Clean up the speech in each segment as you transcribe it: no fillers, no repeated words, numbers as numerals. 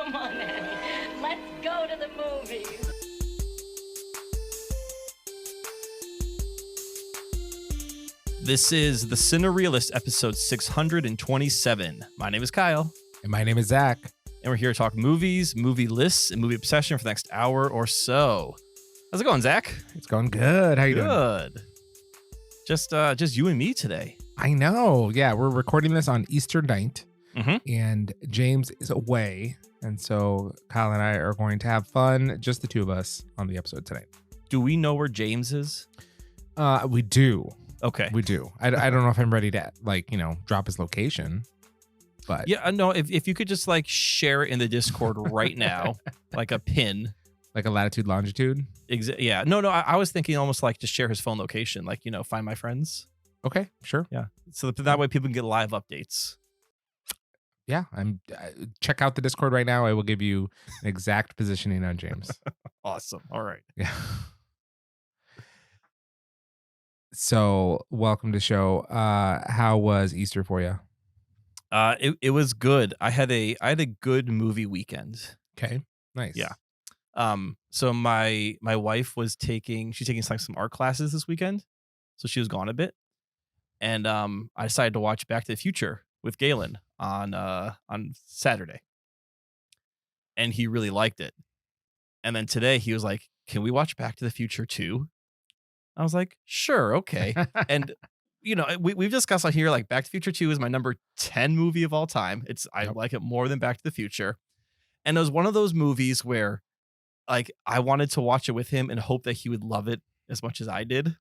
Come on, Annie. Let's go to the movies. This is the Cinereelists, episode 627. My name is Kyle. And my name is Zach. And we're here to talk movies, movie lists, and movie obsession for the next hour or so. How's it going, Zach? It's going good. How you doing? Good. Just you and me today. I know. Yeah, we're recording this on Easter night, Mm-hmm. and James is away. And so Kyle and I are going to have fun, just the two of us, on the episode tonight. Do we know where James is? We do. Okay. We do. I don't know if I'm ready to, drop his location. But Yeah, no, if you could just share it in the Discord right now, like a pin. like a latitude, longitude. Yeah. No, I was thinking almost just share his phone location, find my friends. Okay, sure. Yeah. So that way people can get live updates. Yeah, check out the Discord right now. I will give you an exact positioning on James. Awesome. All right. Yeah. So, welcome to the show. How was Easter for you? It was good. I had a good movie weekend. Okay, nice. Yeah. So my wife was taking some art classes this weekend, so she was gone a bit, and I decided to watch Back to the Future with Galen on Saturday, and he really liked it. And then today he was like, "Can we watch Back to the Future 2?" I was like, "Sure, okay." And we've discussed on here Back to the Future 2 is my number 10 movie of all time. I like it more than Back to the Future. And it was one of those movies where I wanted to watch it with him and hope that he would love it as much as I did.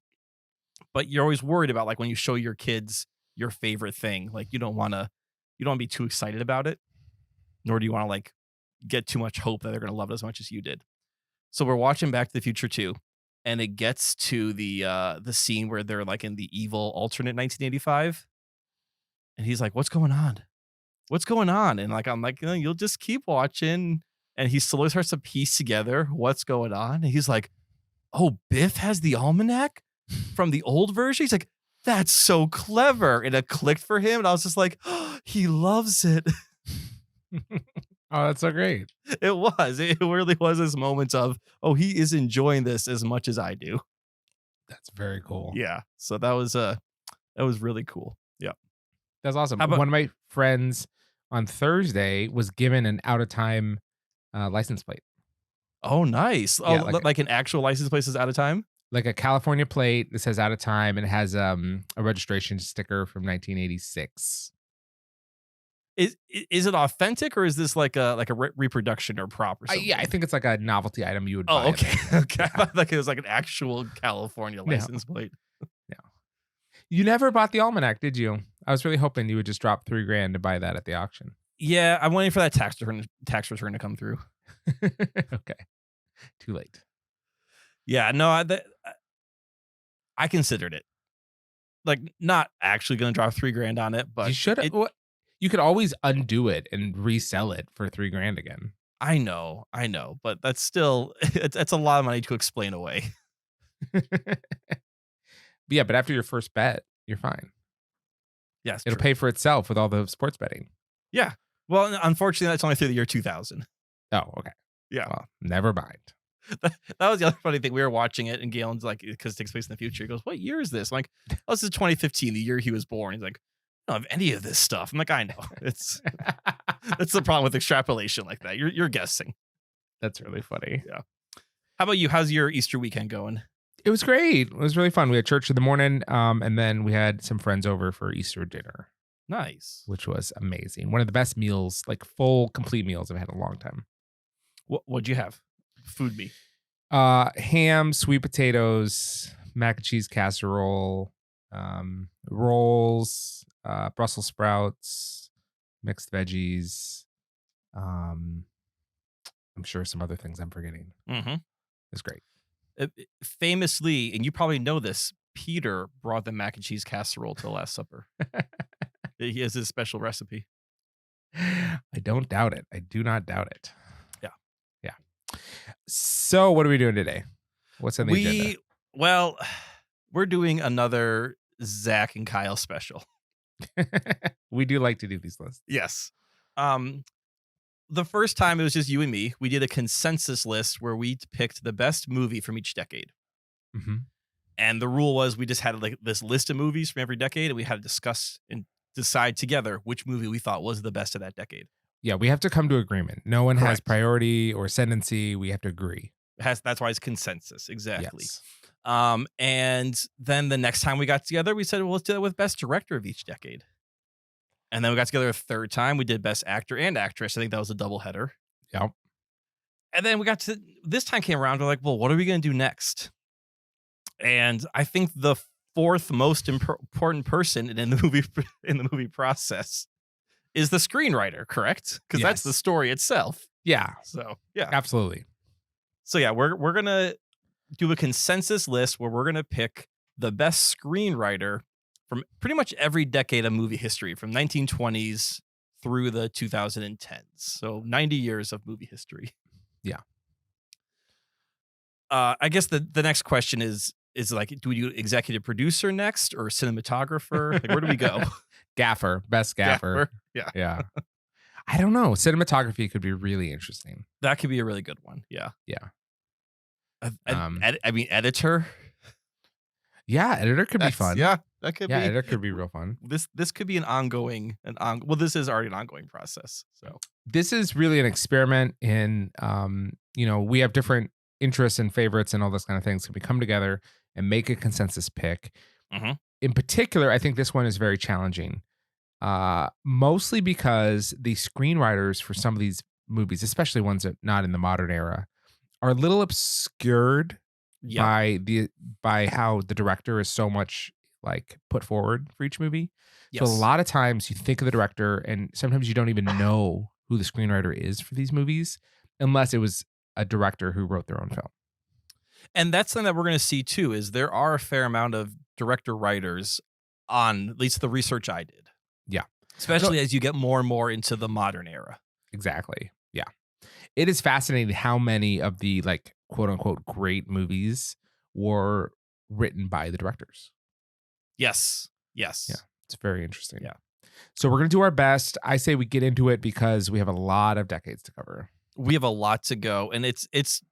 But you're always worried about when you show your kids your favorite thing, you don't want to be too excited about it, nor do you want to get too much hope that they're going to love it as much as you did. So we're watching Back to the Future 2. And it gets to the scene where they're in the evil alternate 1985, and he's like, "What's going on? What's going on?" And I'm like, "You'll just keep watching." And he slowly starts to piece together what's going on. And he's like, "Oh, Biff has the almanac from the old version." He's like, "That's so clever!" And it clicked for him, and I was just like, "Oh, he loves it." Oh, that's so great. It was. It really was this moment of, oh, he is enjoying this as much as I do. That's very cool. Yeah. So that was really cool. Yeah. That's awesome. How about- One of my friends on Thursday was given an out of time license plate, Oh, nice. Oh, Yeah, like an actual license plate is out of time? like a California plate that says out of time, and it has a registration sticker from 1986. Is it authentic, or is this like a reproduction or prop or something? Yeah, I think it's like a novelty item you would buy. Oh, okay. Okay. I thought it was like an actual California license plate. You never bought the almanac, did you? I was really hoping you would just drop $3,000 to buy that at the auction. Yeah, I'm waiting for that tax return to come through. Okay. Too late. Yeah, no, I considered it. Not actually going to drop $3,000 on it, but You should have. You could always undo it and resell it for $3,000 again. I know, but that's still it's a lot of money to explain away. Yeah, but after your first bet, you're fine. Yes, It'll pay for itself with all the sports betting. Yeah. Well, unfortunately, that's only through the year 2000. Oh, okay. Yeah. Well, never mind. That was the other funny thing. We were watching it, and Galen's because it takes place in the future. He goes, "What year is this?" I'm like, "Oh, this is 2015, the year he was born." He's like, "I don't have any of this stuff." I'm like, "I know." It's that's the problem with extrapolation like that. You're guessing. That's really funny. How about you? How's your Easter weekend going? It was great. It was really fun. We had church in the morning, and then we had some friends over for Easter dinner, Nice. which was amazing. One of the best meals, full, complete meals I've had in a long time. What'd you have? Food me. Ham, sweet potatoes, mac and cheese casserole, rolls, Brussels sprouts, mixed veggies. I'm sure some other things I'm forgetting. Mm-hmm. It's great. Famously, and you probably know this, Peter brought the mac and cheese casserole to the Last Supper. He has his special recipe. I don't doubt it. I do not doubt it. Yeah. Yeah. So what are we doing today? What's on the agenda? Well, we're doing another Zach and Kyle special. We do like to do these lists. Yes. the first time it was just you and me. We did a consensus list where we picked the best movie from each decade. Mm-hmm. And the rule was we just had like this list of movies from every decade, and we had to discuss and decide together which movie we thought was the best of that decade. Yeah, we have to come to agreement. No one has Correct. priority or ascendancy. We have to agree. That's why it's consensus. Exactly. Yes. And then the next time we got together, we said, well, let's do it with best director of each decade. And then we got together a third time. We did best actor and actress. I think that was a doubleheader. Yep. And then we got to this time came around. We're like, well, what are we going to do next? And I think the fourth most important person in the movie process is the screenwriter, correct? Because that's the story itself. Yeah. So yeah, absolutely. So yeah, we're gonna do a consensus list where we're gonna pick the best screenwriter from pretty much every decade of movie history, from 1920s through the 2010s. So 90 years of movie history. Yeah. I guess the next question is like, do we do executive producer next or cinematographer? Like, where do we go? Gaffer, best gaffer. Yeah. Yeah. I don't know. Cinematography could be really interesting. That could be a really good one. Yeah. Yeah. I mean, editor. Yeah, editor could be fun. Yeah, that could be. Yeah, editor could be real fun. This could be well, this is already an ongoing process. So this is really an experiment in we have different interests and favorites and all those kind of things. So we come together and make a consensus pick. Mm-hmm. In particular, I think this one is very challenging. Mostly because the screenwriters for some of these movies, especially ones that not in the modern era, are a little obscured by how the director is so much like put forward for each movie. Yes. So a lot of times you think of the director and sometimes you don't even know who the screenwriter is for these movies unless it was a director who wrote their own film. And that's something that we're going to see too, is there are a fair amount of director writers on at least the research I did. Yeah. Especially as you get more and more into the modern era. Exactly. Yeah. It is fascinating how many of the like quote unquote great movies were written by the directors. Yes. Yes. Yeah. It's very interesting. Yeah. So we're going to do our best. I say we get into it because we have a lot of decades to cover. We have a lot to go, and it's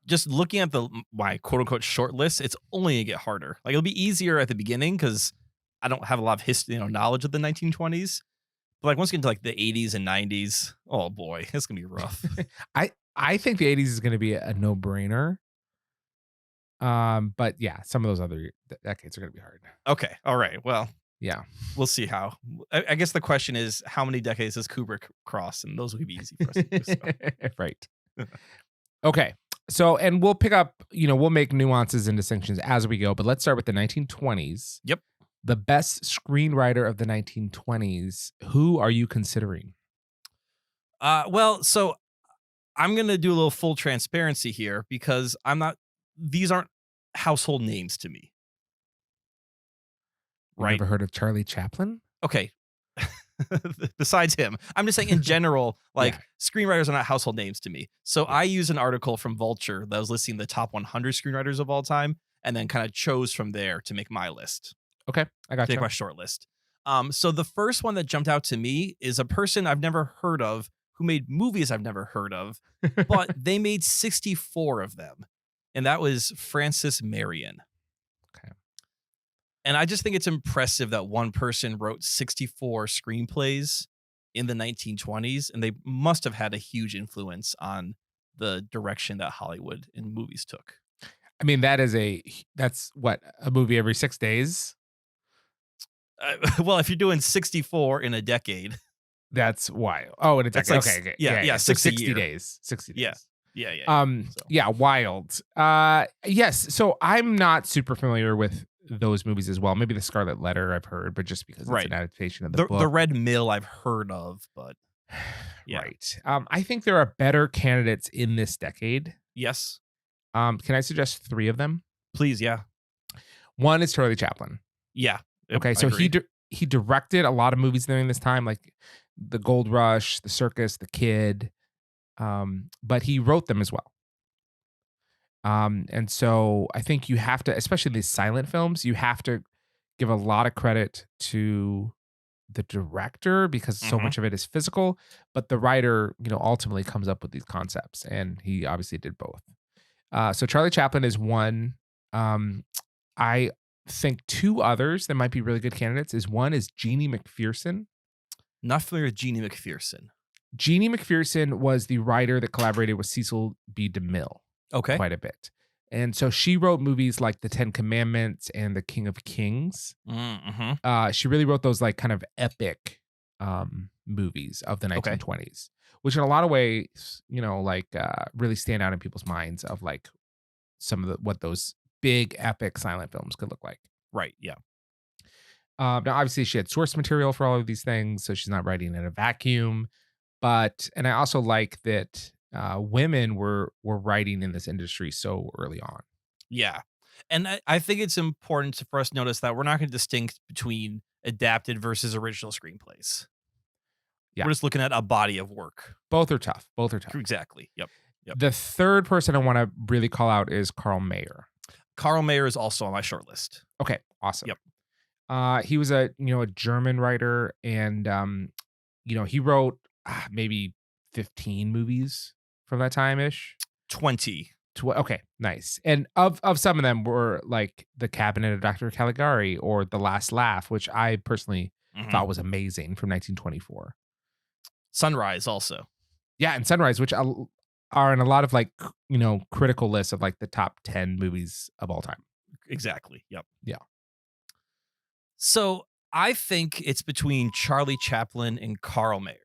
just looking at my quote unquote short list. It's only gonna get harder. Like, it'll be easier at the beginning because I don't have a lot of history, knowledge of the 1920s. But like once you get into like the 80s and 90s, oh boy, it's gonna be rough. I think the 80s is going to be a no brainer. But yeah, some of those other decades are going to be hard. Okay, all right. Well, yeah, we'll see how. I guess the question is, how many decades does Kubrick cross? And those would be easy for us to do. So. Right. Okay. So, and we'll pick up, we'll make nuances and distinctions as we go, but let's start with the 1920s. Yep. The best screenwriter of the 1920s. Who are you considering? Well, so I'm going to do a little full transparency here because these aren't household names to me. Right. Ever heard of Charlie Chaplin? Okay. Besides him, I'm just saying in general, screenwriters are not household names to me. So I use an article from Vulture that was listing the top 100 screenwriters of all time, and then kind of chose from there to make my list. Okay, I got you. Take my short list. So the first one that jumped out to me is a person I've never heard of who made movies I've never heard of, but they made 64 of them, and that was Francis Marian. Okay. And I just think it's impressive that one person wrote 64 screenplays in the 1920s, and they must have had a huge influence on the direction that Hollywood and movies took. I mean, that's what, a movie every 6 days? Well, if you're doing 64 in a decade. That's wild. Oh, in a decade. Like, okay. Yeah, so 60 days. 60 days. Yeah. Yeah, wild. Yes. So I'm not super familiar with those movies as well. Maybe The Scarlet Letter I've heard, but just because it's an adaptation of the book. The Red Mill I've heard of, but yeah. Right. I think there are better candidates in this decade. Yes. Can I suggest 3 of them? Please, yeah. One is Charlie Chaplin. Yeah. Okay, so he directed a lot of movies during this time, like The Gold Rush, The Circus, The Kid, but he wrote them as well. And so I think you have to, especially these silent films, you have to give a lot of credit to the director because so much of it is physical, but the writer, ultimately comes up with these concepts, and he obviously did both. So Charlie Chaplin is one. I think two others that might be really good candidates is one is Jeannie McPherson. Not familiar with Jeannie McPherson. Jeannie McPherson was the writer that collaborated with Cecil B. DeMille quite a bit. And so she wrote movies like The Ten Commandments and The King of Kings. She really wrote those like kind of epic movies of the 1920s, which in a lot of ways, really stand out in people's minds of like some of what those big epic silent films could look like. Right. Yeah. Now, obviously, she had source material for all of these things, so she's not writing in a vacuum. And I also like that women were writing in this industry so early on. Yeah. And I think it's important for us to notice that we're not going to distinct between adapted versus original screenplays. Yeah. We're just looking at a body of work. Both are tough. Exactly. Yep. The third person I want to really call out is Carl Mayer. Carl Mayer is also on my short list. Okay, awesome. Yep. He was a German writer, and he wrote maybe 15 movies from that time-ish. 20. Okay, nice. And of some of them were like The Cabinet of Dr. Caligari or The Last Laugh, which I personally thought was amazing, from 1924. Sunrise also. Yeah, and Sunrise, which are in a lot of like, critical lists of like the top 10 movies of all time. Exactly. Yep. Yeah. So I think it's between Charlie Chaplin and Carl Mayer.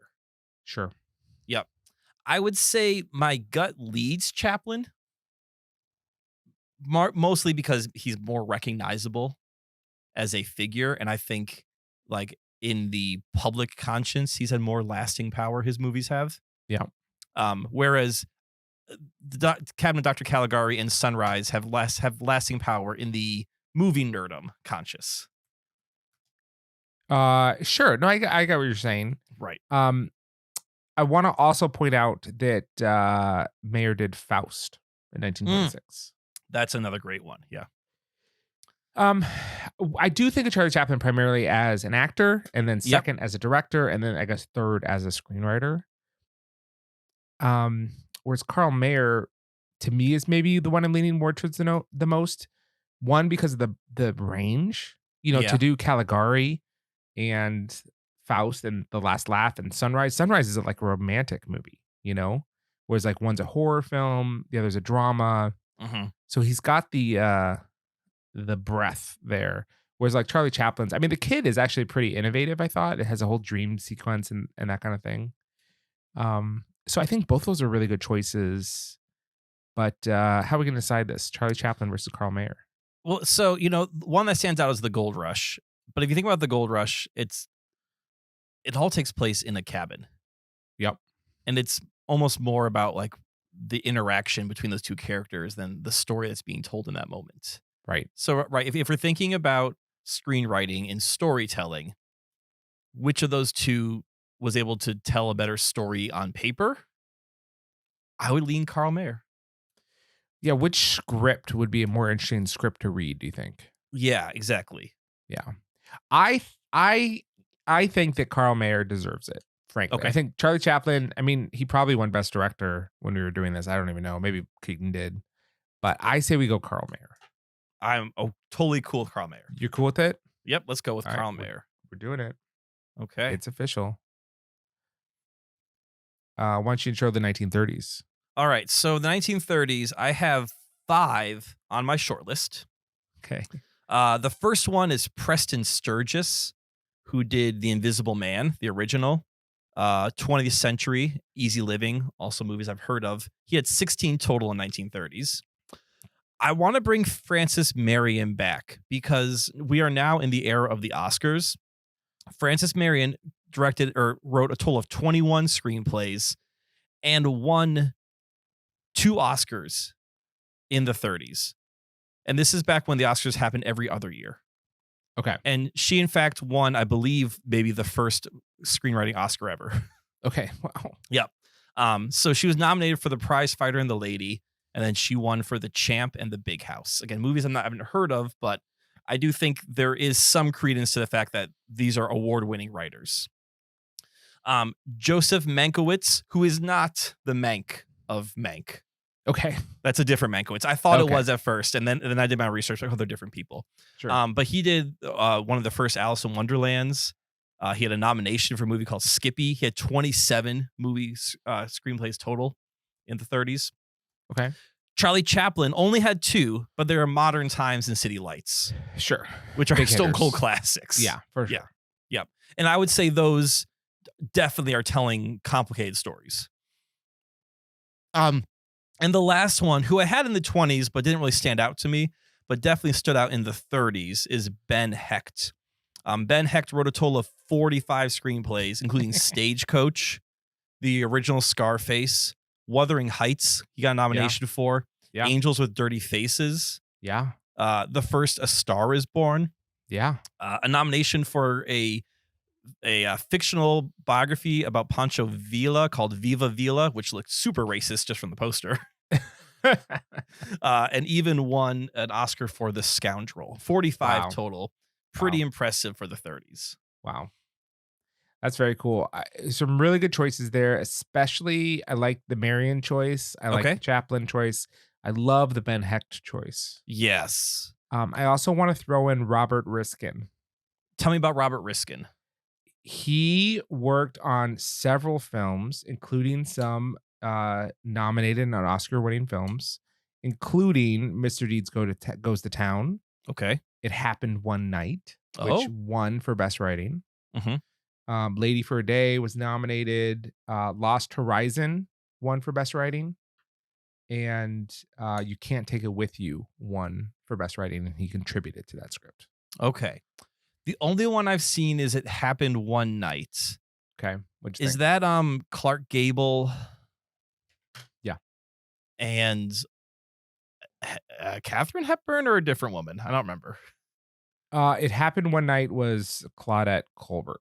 Sure. Yep. I would say my gut leads Chaplin, mostly because he's more recognizable as a figure. And I think like in the public conscience, he's had more lasting power, his movies have. Yeah. Whereas the Cabinet Dr. Caligari and Sunrise have lasting power in the movie nerdum conscious. Sure. No, I get what you're saying. Right. I want to also point out that Mayer did Faust in 1926. That's another great one. Yeah. I do think of Charlie Chaplin primarily as an actor, and then second as a director, and then I guess third as a screenwriter. Whereas Carl Mayer, to me, is maybe the one I'm leaning more towards the most. One, because of the range, to do Caligari and Faust and The Last Laugh and Sunrise. Sunrise is like a romantic movie, whereas like one's a horror film, the other's a drama. So he's got the breadth there. Whereas like Charlie Chaplin's, I mean, The Kid is actually pretty innovative, I thought. It has a whole dream sequence and that kind of thing. So I think both those are really good choices. But how are we going to decide this? Charlie Chaplin versus Carl Mayer? Well, so, one that stands out is the Gold Rush. But if you think about the Gold Rush, it all takes place in a cabin. Yep. And it's almost more about like the interaction between those two characters than the story that's being told in that moment. Right. So, right, if we're thinking about screenwriting and storytelling, which of those two was able to tell a better story on paper? I would lean Carl Mayer. Yeah, which script would be a more interesting script to read, do you think? Yeah, exactly. Yeah. I think that Carl Mayer deserves it, frankly. Okay. I think Charlie Chaplin, I mean, he probably won Best Director when we were doing this. I don't even know. Maybe Keaton did. But I say we go Carl Mayer. I'm totally cool with Carl Mayer. You're cool with it? Yep, let's go with Carl Mayer. We're doing it. Okay. It's official. Why don't you intro the 1930s? All right. So the 1930s, I have 5 on my short list. Okay. The first one is Preston Sturges, who did The Invisible Man, the original. 20th Century, Easy Living, also movies I've heard of. He had 16 total in 1930s. I want to bring Frances Marian back because we are now in the era of the Oscars. Frances Marian directed or wrote a total of 21 screenplays and won 2 Oscars in the 30s. And this is back when the Oscars happened every other year. Okay. And she, in fact, won, I believe, maybe the first screenwriting Oscar ever. Okay. Wow. Yep. So she was nominated for The Prize Fighter and The Lady, and then she won for The Champ and The Big House. Again, movies I haven't heard of, but I do think there is some credence to the fact that these are award-winning writers. Joseph Mankiewicz, who is not the Mank of Mank. Okay. That's a different Mankiewicz. I thought Okay. it was at first, and then I did my research. Like, oh, they're different people. Sure. But he did one of the first Alice in Wonderlands. He had a nomination for a movie called Skippy. He had 27 screenplays total in the 30s. Okay. Charlie Chaplin only had 2, but there are Modern Times and City Lights, Sure. which are Big stone hitters. cold classics. Yeah, for sure. Yeah. Yep. And I would say those definitely are telling complicated stories. And the last one, who I had in the 20s but didn't really stand out to me, but definitely stood out in the 30s, is Ben Hecht. Ben Hecht wrote a total of 45 screenplays, including Stagecoach, the original Scarface, Wuthering Heights, he got a nomination for, Yeah. Angels with Dirty Faces, Yeah. the first A Star Is Born, Yeah. a nomination for a fictional biography about Pancho Villa called Viva Villa, which looked super racist just from the poster. And even won an Oscar for The Scoundrel. 45 Wow. total. Pretty Wow. impressive for the 30s. Wow. That's very cool. Some really good choices there, especially I like the Marian choice. I like Okay. the Chaplin choice. I love the Ben Hecht choice. Yes. I also want to throw in Robert Riskin. Tell me about Robert Riskin. He worked on several films, including some nominated and Oscar-winning films, including Mr. Deeds Goes to Town. Okay. It Happened One Night, which Oh. won for Best Writing. Mhm. Lady for a Day was nominated. Lost Horizon won for Best Writing. And You Can't Take It With You won for Best Writing, and he contributed to that script. Okay. The only one I've seen is It Happened One Night. Okay. What'd you Is think? that Clark Gable? Yeah. And Katharine Hepburn or a different woman? I don't remember. It Happened One Night was Claudette Colbert.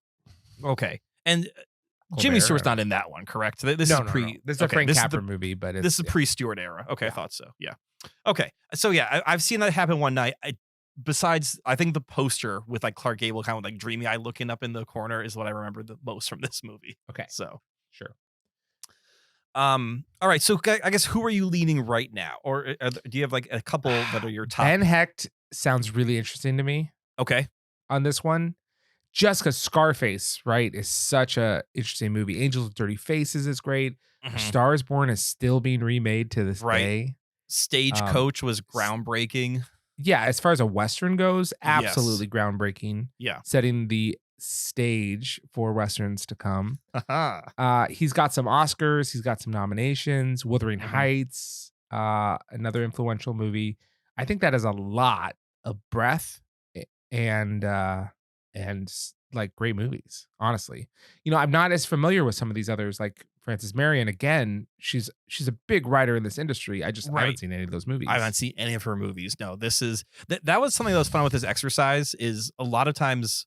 Okay. And Jimmy Colbert, Stewart's I don't not in that one, correct? This No, is no, pre. no. This is a okay, Frank this Capra is the, movie, but this is yeah. pre-Stewart era. Okay, I Yeah. thought so. Yeah. Okay. So yeah, I've seen that happen one night. Besides, I think the poster with like Clark Gable kind of like dreamy eye looking up in the corner is what I remember the most from this movie. Okay. So Sure. all right. So I guess who are you leaning right now, or do you have like a couple that are your top? Ben Hecht sounds really interesting to me Okay. on this one. Just because Scarface, right, is such a interesting movie. Angels with Dirty Faces is great. Mhm. Star is Born is still being remade to this Right. day. Stagecoach was groundbreaking. Yeah, as far as a Western goes, absolutely groundbreaking. Yeah. Setting the stage for Westerns to come. Haha. He's got some Oscars. He's got some nominations. Wuthering Mhm. Heights, another influential movie. I think that is a lot of breadth and like great movies, honestly. I'm not as familiar with some of these others, like Frances Marion. Again, she's a big writer in this industry. I Right. haven't seen any of those movies. I haven't seen any of her movies. No, this is that was something that was fun with this exercise. Is a lot of times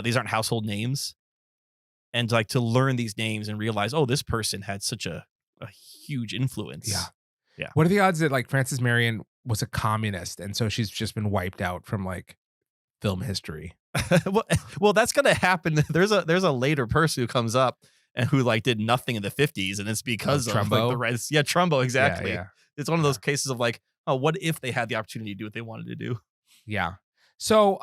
these aren't household names, and like to learn these names and realize, oh, this person had such a huge influence. Yeah. Yeah. What are the odds that like Frances Marion was a communist and so she's just been wiped out from like film history? well, that's gonna happen. There's a later person who comes up and who like did nothing in the 50s, and it's because of like Trumbo? the Reds. Yeah, Trumbo, exactly. Yeah. It's one of those cases of like, oh, what if they had the opportunity to do what they wanted to do? Yeah. So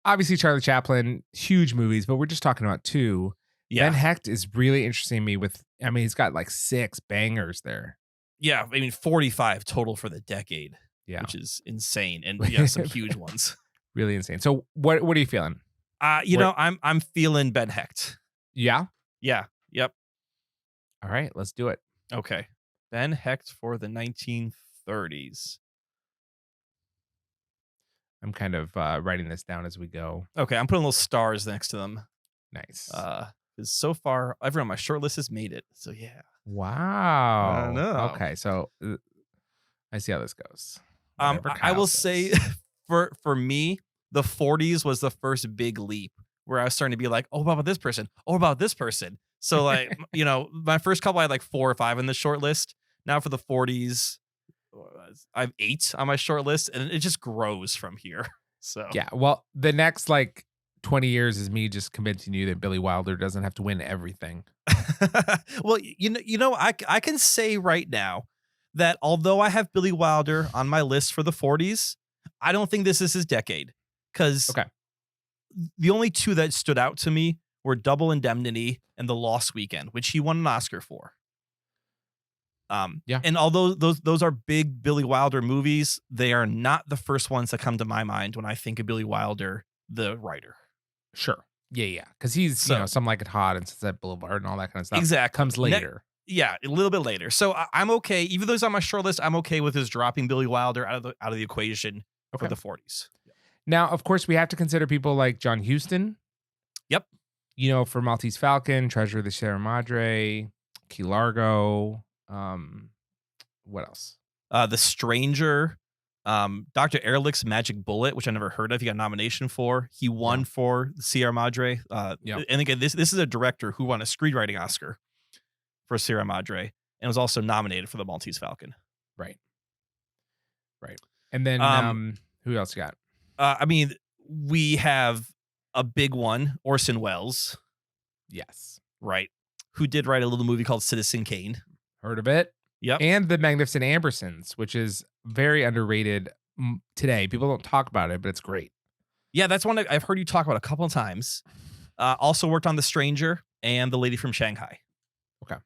obviously Charlie Chaplin, huge movies, but we're just talking about two. Yeah. Ben Hecht is really interesting me with, he's got like 6 bangers there. Yeah, I mean 45 total for the decade. Yeah. Which is insane. And yeah, some huge ones. Really insane. So what are you feeling? I'm feeling Ben Hecht. Yeah. Yeah. Yep. All right, let's do it. Okay. Ben Hecht for the 1930s. I'm kind of writing this down as we go. Okay, I'm putting little stars next to them. Nice. Because so far everyone on my short list has made it. So yeah. Wow. I know. Okay, so I see how this goes. I Whatever will Kyle say says. for me, the 40s was the first big leap where I was starting to be like, oh, about this person. Oh, about this person. So like, my first couple I had like 4 or 5 in the short list. Now for the 40s, I have 8 on my short list, and it just grows from here. So Yeah, well, the next like 20 years is me just convincing you that Billy Wilder doesn't have to win everything. Well, I can say right now that although I have Billy Wilder on my list for the 40s, I don't think this is his decade, because Okay. the only two that stood out to me were Double Indemnity and The Lost Weekend, which he won an Oscar for. Yeah. And although those are big Billy Wilder movies, they are not the first ones that come to my mind when I think of Billy Wilder, the writer. Sure. Yeah. Because he's, Some Like It Hot and Sunset Boulevard and all that kind of stuff. Exactly. Comes later. Yeah, a little bit later. So I'm okay. Even though he's on my short list, I'm okay with his dropping Billy Wilder out of the equation for the 40s. Now, of course, we have to consider people like John Huston. Yep. For Maltese Falcon, Treasure of the Sierra Madre, Key Largo. What else? The Stranger, Dr. Ehrlich's Magic Bullet, which I never heard of. He got a nomination for. He won for Sierra Madre. And again, this is a director who won a screenwriting Oscar for Sierra Madre and was also nominated for the Maltese Falcon. Right. And then who else you got? I mean, we have a big one, Orson Welles. Yes. Right. Who did write a little movie called Citizen Kane. Heard of it? Yep. And The Magnificent Ambersons, which is very underrated today. People don't talk about it, but it's great. Yeah, that's one I've heard you talk about a couple of times. Also worked on The Stranger and The Lady from Shanghai. Okay.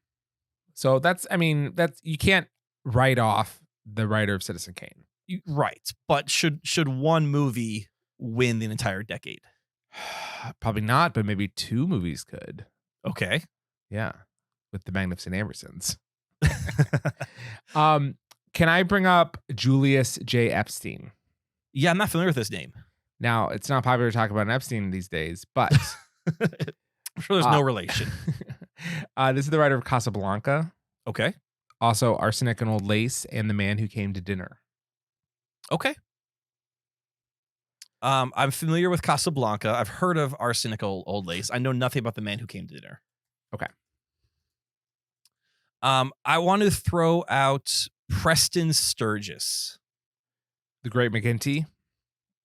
So that's you can't write off the writer of Citizen Kane. Right. But should one movie win the entire decade? Probably not, but maybe two movies could. Okay. Yeah. With The Magnificent Ambersons. Can I bring up Julius J. Epstein? Yeah, I'm not familiar with this name. Now, it's not popular to talk about an Epstein these days, but I'm sure there's no relation. This is the writer of Casablanca. Okay. Also, Arsenic and Old Lace and The Man Who Came to Dinner. Okay. I'm familiar with Casablanca. I've heard of Arsenic Old Lace. I know nothing about The Man Who Came to Dinner. Okay. I want to throw out Preston Sturges. The Great McGinty.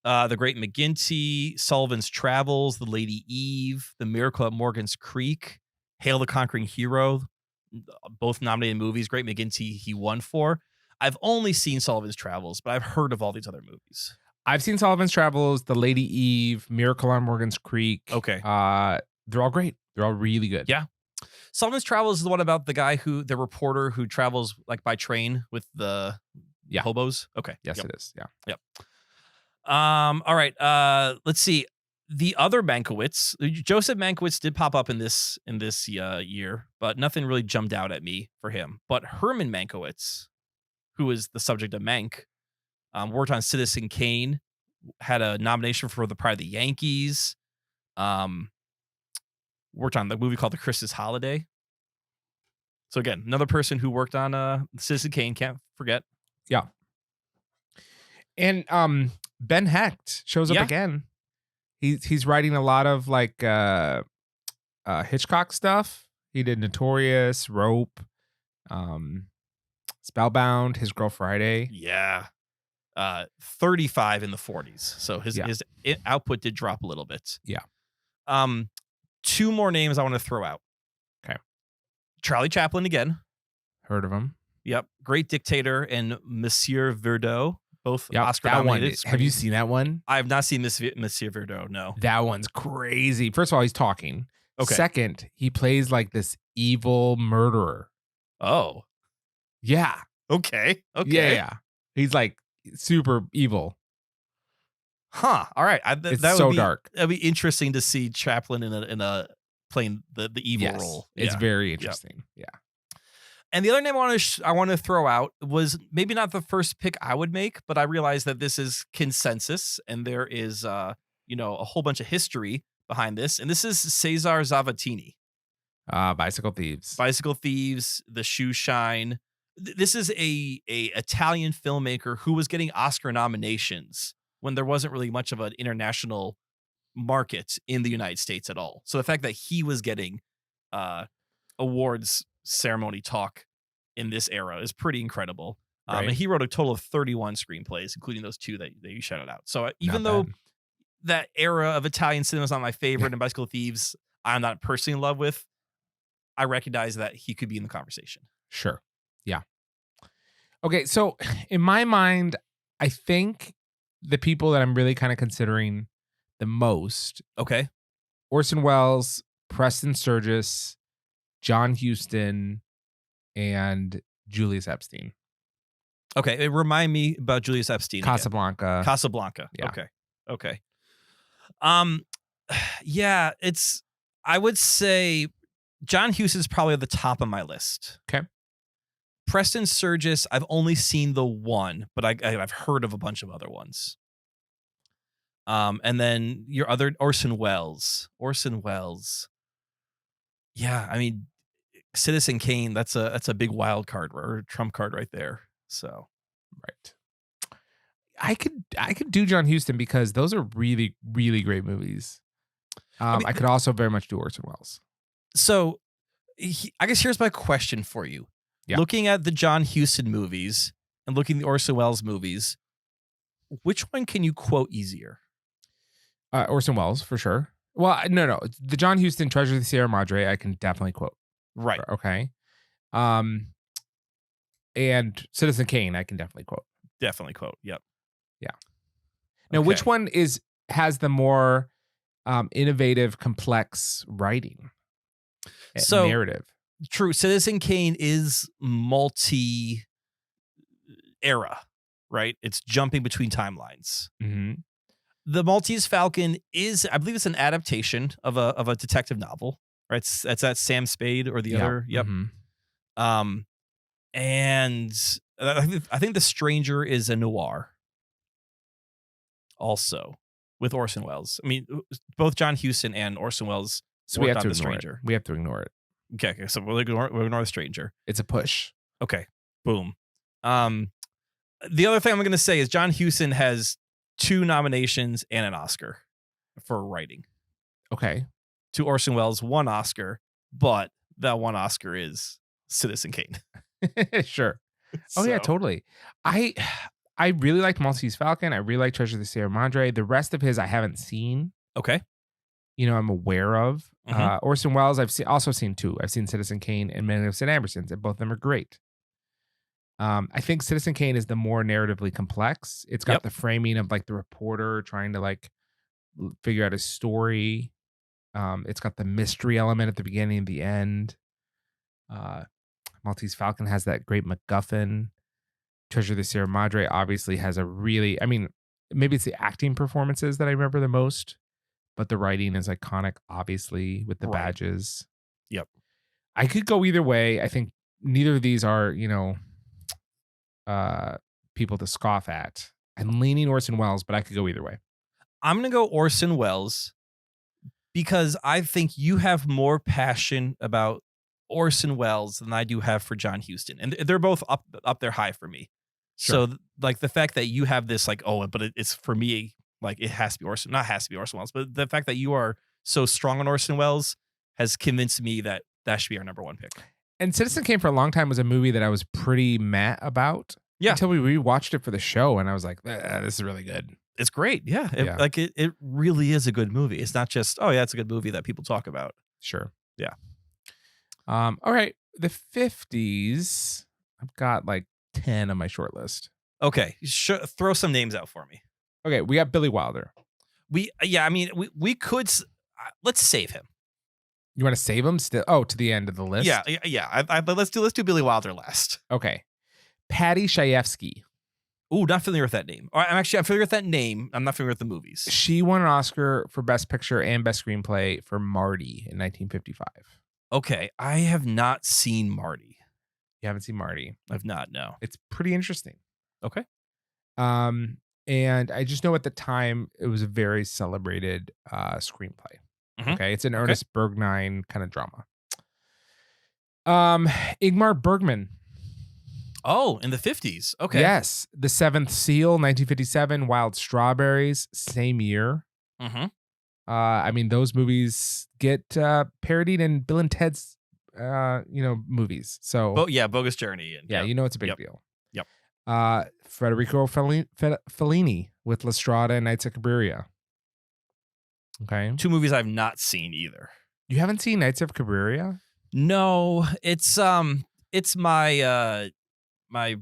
The Great McGinty, Sullivan's Travels, The Lady Eve, The Miracle at Morgan's Creek, Hail the Conquering Hero, both nominated movies. Great McGinty he won for. I've only seen Sullivan's Travels, but I've heard of all these other movies. I've seen Sullivan's Travels, The Lady Eve, Miracle on Morgan's Creek. Okay. They're all great. They're all really good. Yeah. Sullivan's Travels is the one about the reporter who travels like by train with the hobos. Okay. Yes, it is. Yeah. Yep. All right. Let's see. The other Mankiewicz, Joseph Mankiewicz did pop up in this year, but nothing really jumped out at me for him. But Herman Mankiewicz, who is the subject of Mank, worked on Citizen Kane, had a nomination for The Pride of the Yankees. Worked on the movie called The Christmas Holiday. So again, another person who worked on Citizen Kane, can't forget. Yeah. And Ben Hecht shows up again. He's writing a lot of like Hitchcock stuff. He did Notorious, Rope, Spellbound, His Girl Friday. Yeah. 35 in the 40s. So his output did drop a little bit. Yeah. Two more names I want to throw out. Okay. Charlie Chaplin again. Heard of him. Yep. Great Dictator and Monsieur Verdot. Both Oscar nominated. Have you seen that one? I have not seen Monsieur Verdot, no. That one's crazy. First of all, he's talking. Okay. Second, he plays like this evil murderer. Oh. Yeah. Okay. Yeah. He's like super evil. Huh. All right. It's so dark. That'd be interesting to see Chaplin in a playing the evil role. It's very interesting. Yeah. And the other name I want to throw out was maybe not the first pick I would make, but I realized that this is consensus and there is a whole bunch of history behind this. And this is Cesar Zavattini. Bicycle Thieves, The Shoe Shine. This is a Italian filmmaker who was getting Oscar nominations when there wasn't really much of an international market in the United States at all. So the fact that he was getting awards ceremony talk in this era is pretty incredible. Right. And he wrote a total of 31 screenplays, including those two that you shouted out. So even though that era of Italian cinema is not my favorite, and Bicycle Thieves I'm not personally in love with, I recognize that he could be in the conversation. Sure. Yeah. Okay, so in my mind, I think the people that I'm really kind of considering the most, Okay. Orson Welles, Preston Sturges, John Huston, and Julius Epstein. Okay. Remind me about Julius Epstein. Casablanca. Casablanca. Yeah. Okay. Yeah, I would say John Huston's probably at the top of my list. Okay. Preston Sturges, I've only seen the one, but I've heard of a bunch of other ones. And then your other Orson Welles. Yeah, I mean, Citizen Kane, that's a big wild card or trump card right there. So, right. I could do John Huston because those are really, really great movies. I could also very much do Orson Welles. So, I guess here's my question for you. Yeah. Looking at the John Huston movies and looking at the Orson Welles movies, which one can you quote easier? Orson Welles, for sure. Well, no. The John Huston Treasure of the Sierra Madre, I can definitely quote. Right. Okay. And Citizen Kane, I can definitely quote. Yep. Yeah. Now, which one has the more innovative, complex writing? Narrative. True. Citizen Kane is multi-era, right? It's jumping between timelines. Mm-hmm. The Maltese Falcon is, I believe, it's an adaptation of a detective novel, right? It's that Sam Spade or the other. Yep. Mm-hmm. And I think The Stranger is a noir. Also, with Orson Welles. I mean, both John Huston and Orson Welles. So we have to The ignore Stranger. it. We have to ignore it. Okay, so we'll ignore The Stranger. It's a push. Okay, boom. The other thing I'm going to say is John Huston has 2 nominations and an Oscar for writing. Okay. To Orson Welles, 1 Oscar, but that 1 Oscar is Citizen Kane. Sure. Oh yeah, totally. I really liked Maltese Falcon. I really like Treasure of the Sierra Madre. The rest of his I haven't seen. Okay. I'm aware of. Mhm. Orson Welles, I've also seen 2. I've seen Citizen Kane and Magnificent Ambersons, and both of them are great. I think Citizen Kane is the more narratively complex. It's got the framing of like the reporter trying to like figure out his story. It's got the mystery element at the beginning and the end. Maltese Falcon has that great MacGuffin. Treasure of the Sierra Madre obviously has maybe it's the acting performances that I remember the most, but the writing is iconic, obviously, with the badges. Yep. I could go either way. I think neither of these are, people to scoff at. I'm leaning Orson Welles, but I could go either way. I'm going to go Orson Welles because I think you have more passion about Orson Welles than I do have for John Huston. And they're both up there high for me. Sure. So like the fact that you have this like, but it's for me, like it has to be Orson, not has to be Orson Welles, but the fact that you are so strong on Orson Welles has convinced me that should be our number 1 pick. And Citizen Kane for a long time was a movie that I was pretty mad about. Yeah. Until we rewatched it for the show and I was like, this is really good. It's great. Yeah. It really is a good movie. It's not just, it's a good movie that people talk about. Sure. Yeah. All right. The 50s, I've got like 10 on my short list. Okay. Throw some names out for me. Okay. We got Billy Wilder. We could, let's save him. You want to save him still? Oh, to the end of the list? Yeah. Let's do Billy Wilder last. Okay. Patty Chayefsky. Ooh, not familiar with that name. I'm familiar with that name. I'm not familiar with the movies. She won an Oscar for Best Picture and Best Screenplay for Marty in 1955. Okay, I have not seen Marty. You haven't seen Marty? I've not, no. It's pretty interesting. Okay. And I just know at the time it was a very celebrated screenplay. Mhm. Okay, it's an Ernest Borgnine kind of drama. Ingmar Bergman. Oh, in the 50s. Okay. Yes, The Seventh Seal, 1957. Wild Strawberries, same year. Mm-hmm. Those movies get parodied in Bill and Ted's, movies. So, Bogus Journey. And, it's a big deal. Yep. Federico Fellini with La Strada and Nights at Cabiria. Okay. 2 movies I've not seen either. You haven't seen Knights of Cabiria? No, it's my my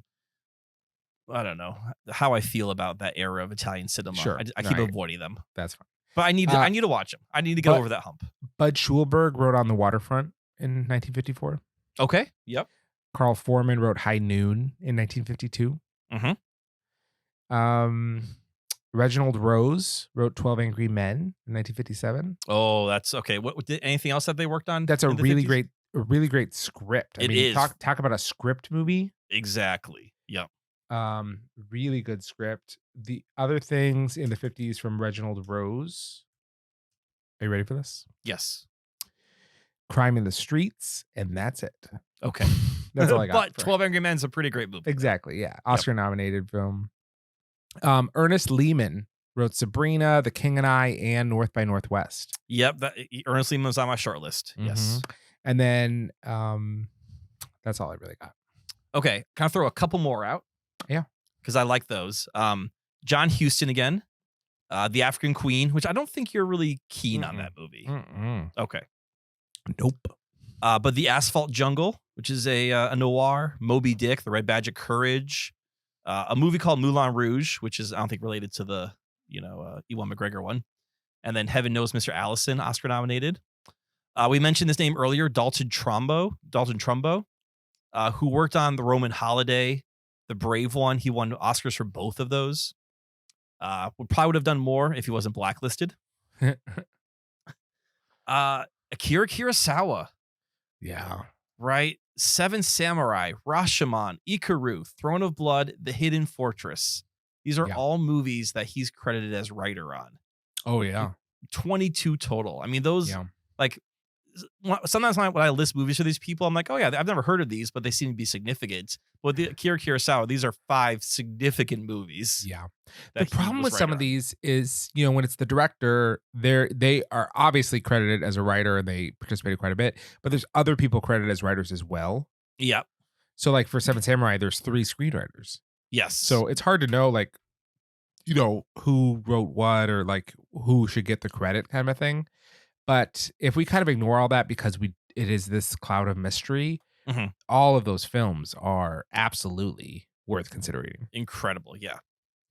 I don't know how I feel about that era of Italian cinema. Sure. I keep avoiding them, That's fine. but I need to watch them. I need to get over that hump. Bud Schulberg wrote On the Waterfront in 1954. Okay. Yep. Carl Foreman wrote High Noon in 1952. Reginald Rose wrote 12 Angry Men in 1957. Oh, that's okay. What did anything else that they worked on? That's a in the really 50s? really great script. It is. Talk about a script movie. Exactly. Yep. Really good script. The other things in the 50s from Reginald Rose. Are you ready for this? Yes. Crime in the Streets, and that's it. Okay. That's all I got. But 12 Angry Men is a pretty great movie. Exactly, yeah. Oscar-nominated film. Ernest Lehman wrote Sabrina, The King and I, and North by Northwest. Yep. Ernest Lehman was on my short list. Yes. And then that's all I really got. Okay. Can I throw a couple more out? Yeah. Because I like those. John Huston again. The African Queen, which I don't think you're really keen on that movie. Okay. Nope. But The Asphalt Jungle, which is a noir. Moby Dick, The Red Badge of Courage. A movie called Moulin Rouge, which is, I don't think, related to the, Ewan McGregor one. And then Heaven Knows Mr. Allison, Oscar nominated. We mentioned this name earlier, Dalton Trumbo, who worked on The Roman Holiday, The Brave One. He won Oscars for both of those. Probably would have done more if he wasn't blacklisted. Akira Kurosawa. Yeah. Right? Seven Samurai, Rashomon, Ikaru, Throne of Blood, The Hidden Fortress. These are all movies that he's credited as writer on. Oh, yeah. 22 total. I mean, those, like, sometimes when I list movies for these people, I'm like, oh, yeah, I've never heard of these, but they seem to be significant. But the Akira Kurosawa, these are 5 significant movies. Yeah. The problem with some of these is, when it's the director, they are obviously credited as a writer and they participated quite a bit, but there's other people credited as writers as well. Yeah. So like for Seven Samurai, there's 3 screenwriters. Yes. So it's hard to know, like, who wrote what or like who should get the credit kind of a thing. But if we kind of ignore all that because it is this cloud of mystery, all of those films are absolutely worth considering. Incredible. Yeah.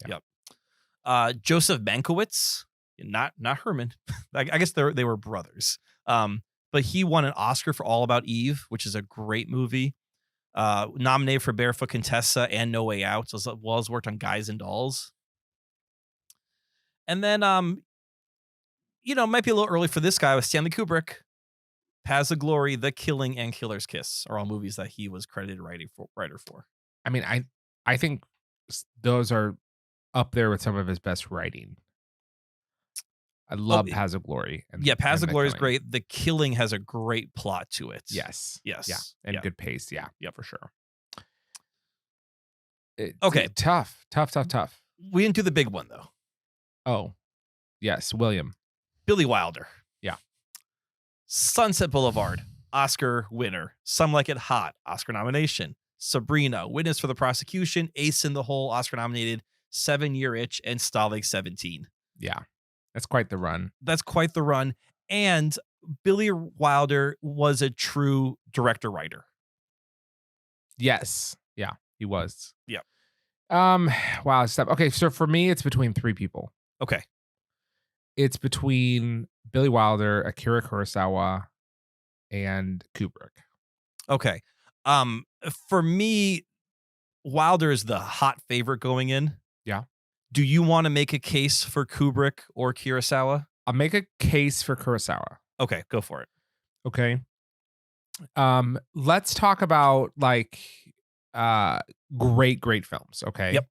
Yep. Joseph Mankiewicz, not Herman. I guess they were brothers. But he won an Oscar for All About Eve, which is a great movie. Nominated for Barefoot Contessa and No Way Out, as well as worked on Guys and Dolls. And then, might be a little early for this guy with Stanley Kubrick. Paths of Glory, The Killing, and Killer's Kiss are all movies that he was credited writer for. I mean, I think those are up there with some of his best writing. I love Paths of Glory. Paths of Glory is great. The Killing has a great plot to it. Yes. Yeah. And good pace. Yeah. Yeah, for sure. Okay. Tough. We didn't do the big one, though. Oh, yes. William. Billy Wilder. Yeah. Sunset Boulevard, Oscar winner. Some Like It Hot, Oscar nomination. Sabrina, Witness for the Prosecution, Ace in the Hole, Oscar nominated. 7-Year Itch, and Stalag 17. Yeah. That's quite the run. And Billy Wilder was a true director-writer. Yes. Yeah, he was. Yeah. Wow. Stop. Okay, so for me, it's between 3 people. Okay. It's between Billy Wilder, Akira Kurosawa, and Kubrick. Okay. For me, Wilder is the hot favorite going in. Yeah. Do you want to make a case for Kubrick or Kurosawa? I'll make a case for Kurosawa. Okay, go for it. Okay. Let's talk about like great films. Okay. Yep.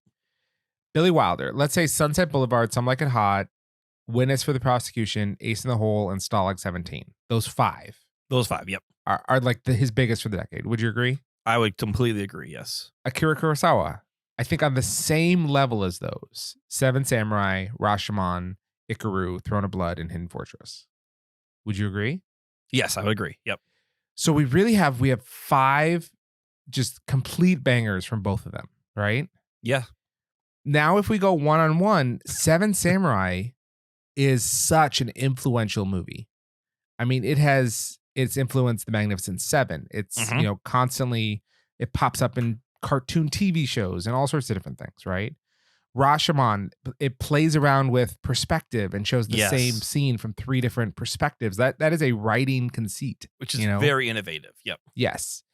Billy Wilder. Let's say Sunset Boulevard, Some Like It Hot, Witness for the Prosecution, Ace in the Hole, and Stalag 17. Those 5. Yep. Are like his biggest for the decade. Would you agree? I would completely agree, yes. Akira Kurosawa. I think on the same level as those. 7 Samurai, Rashomon, Ikaru, Throne of Blood, and Hidden Fortress. Would you agree? Yes, I would agree. Yep. So we have 5 just complete bangers from both of them, right? Yeah. Now if we go one-on-one, 7 Samurai is such an influential movie. I mean, it's influenced The Magnificent Seven. It's, constantly, it pops up in cartoon TV shows and all sorts of different things, right? Rashomon, it plays around with perspective and shows the same scene from 3 different perspectives. That is a writing conceit, which is very innovative. Yep. Yes.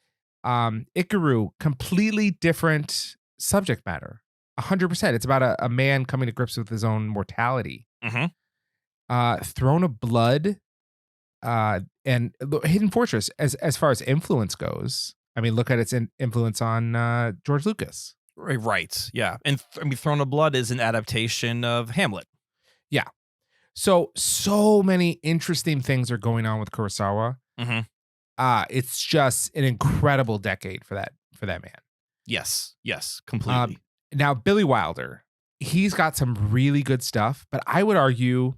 Ikaru, completely different subject matter. 100%. It's about a man coming to grips with his own mortality. Throne of Blood, and Hidden Fortress. As far as influence goes, I mean, look at its influence on George Lucas. Right. Yeah. And Throne of Blood is an adaptation of Hamlet. Yeah. So many interesting things are going on with Kurosawa. It's just an incredible decade for that man. Yes, completely. Now, Billy Wilder, he's got some really good stuff, but I would argue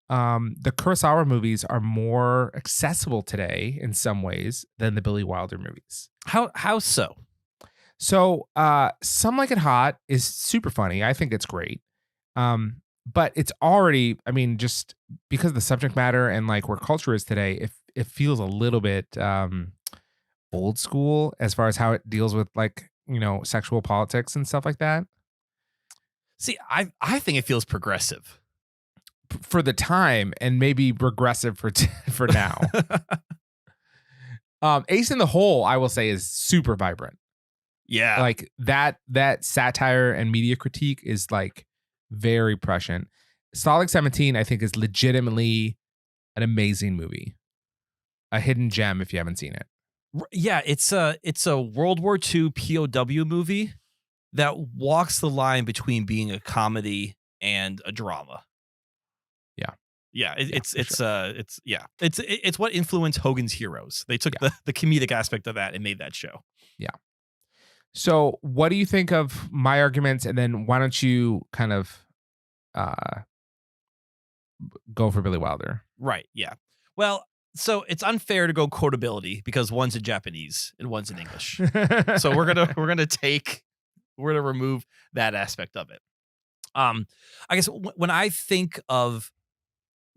the Kurosawa movies are more accessible today in some ways than the Billy Wilder movies. How so? So, Some Like It Hot is super funny. I think it's great. But it's already, I mean, just because of the subject matter and like where culture is today, it feels a little bit old school as far as how it deals with like, sexual politics and stuff like that. See, I think it feels progressive for the time and maybe regressive for now. Ace in the Hole, I will say, is super vibrant. Yeah. Like that satire and media critique is like very prescient. Solid 17, I think, is legitimately an amazing movie. A hidden gem if you haven't seen it. Yeah, it's a World War II POW movie that walks the line between being a comedy and a drama. Yeah, it's what influenced Hogan's Heroes. They took the comedic aspect of that and made that show. Yeah. So what do you think of my arguments? And then why don't you kind of go for Billy Wilder? Right. Yeah. Well, so it's unfair to go quotability because one's in Japanese and one's in English. So we're gonna remove that aspect of it. I guess when I think of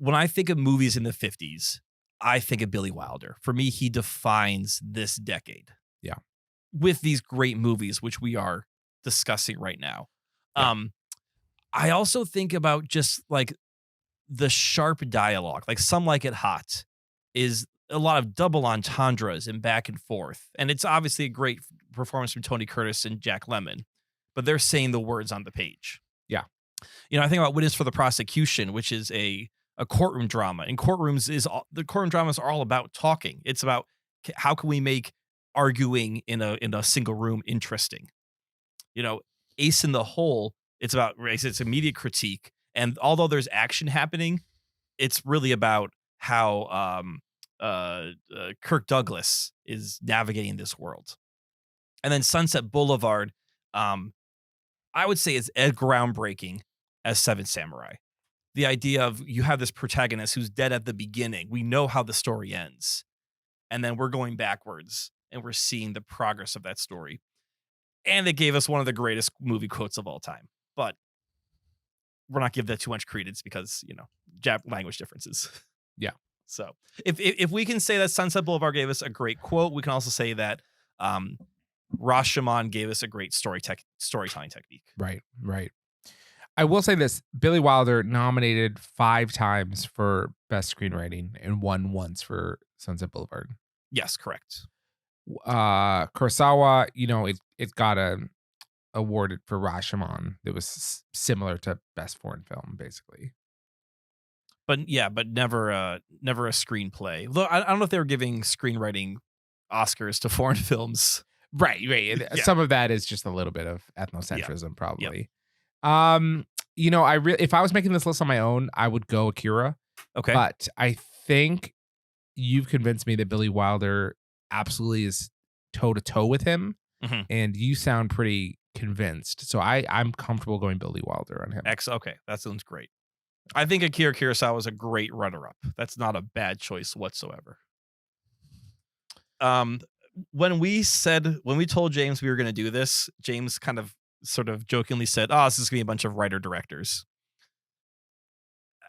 movies in the 50s, I think of Billy Wilder. For me, he defines this decade. Yeah. With these great movies, which we are discussing right now. Yeah. I also think about just like the sharp dialogue, like Some Like It Hot is a lot of double entendres and back and forth. And it's obviously a great performance from Tony Curtis and Jack Lemmon, but they're saying the words on the page. Yeah. I think about Witness for the Prosecution, which is a courtroom drama. And the courtroom dramas are all about talking. It's about how can we make arguing in a single room interesting. Ace in the Hole, it's a media critique, and although there's action happening, it's really about how Kirk Douglas is navigating this world. And then Sunset Boulevard, I would say is as groundbreaking as Seven Samurai. The idea of you have this protagonist who's dead at the beginning. We know how the story ends, and then we're going backwards and we're seeing the progress of that story. And it gave us one of the greatest movie quotes of all time. But we're not giving that too much credence because, language differences. Yeah. So if we can say that Sunset Boulevard gave us a great quote, we can also say that Rashomon gave us a great storytelling technique. Right. I will say this, Billy Wilder nominated 5 times for Best Screenwriting and won once for Sunset Boulevard. Yes, correct. Kurosawa, it got awarded for Rashomon. That was similar to Best Foreign Film, basically. But never a screenplay. Though I don't know if they were giving screenwriting Oscars to foreign films. Right. Yeah. Some of that is just a little bit of ethnocentrism, probably. Yep. If I was making this list on my own, I would go Akira. Okay. But I think you've convinced me that Billy Wilder absolutely is toe to toe with him, and you sound pretty convinced. So I'm comfortable going Billy Wilder on him. Okay, that sounds great. I think Akira Kurosawa is a great runner-up. That's not a bad choice whatsoever. When we told James we were going to do this, James kind of sort of jokingly said, "Oh, this is going to be a bunch of writer-directors."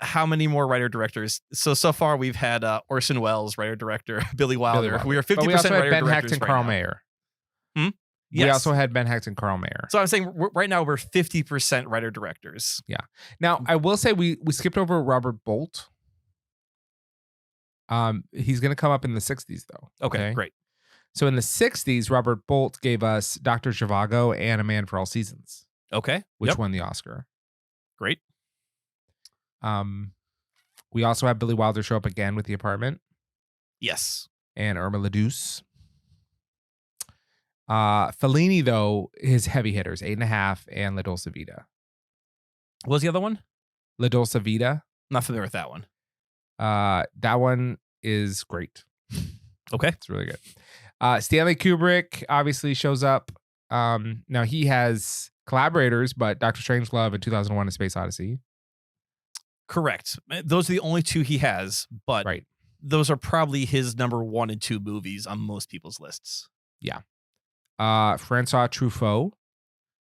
how many more writer-directors? So far we've had Orson Welles, writer-director, Billy Wilder. We are 50% But we also had Ben writer-directors Hecht and right Carl now. Mayer. Yes. We also had Ben Hecht and Carl Mayer. So I'm saying right now we're 50% writer-directors. Yeah. Now, I will say we skipped over Robert Bolt. He's going to come up in the 60s, though. Okay, great. So in the 60s, Robert Bolt gave us Dr. Zhivago and A Man for All Seasons. Okay. Which won the Oscar. Great. We also have Billy Wilder show up again with The Apartment. Yes. And Irma la Douce. Fellini, though, his heavy hitters, 8.5 and La Dolce Vita. What was the other one? La Dolce Vita. Not familiar with that one. That one is great. Okay. It's really good. Stanley Kubrick obviously shows up. Now he has collaborators, but Dr. Strangelove and 2001: A Space Odyssey. Correct. Those are the only two he has, but those are probably his number 1 and 2 movies on most people's lists. Yeah. Francois Truffaut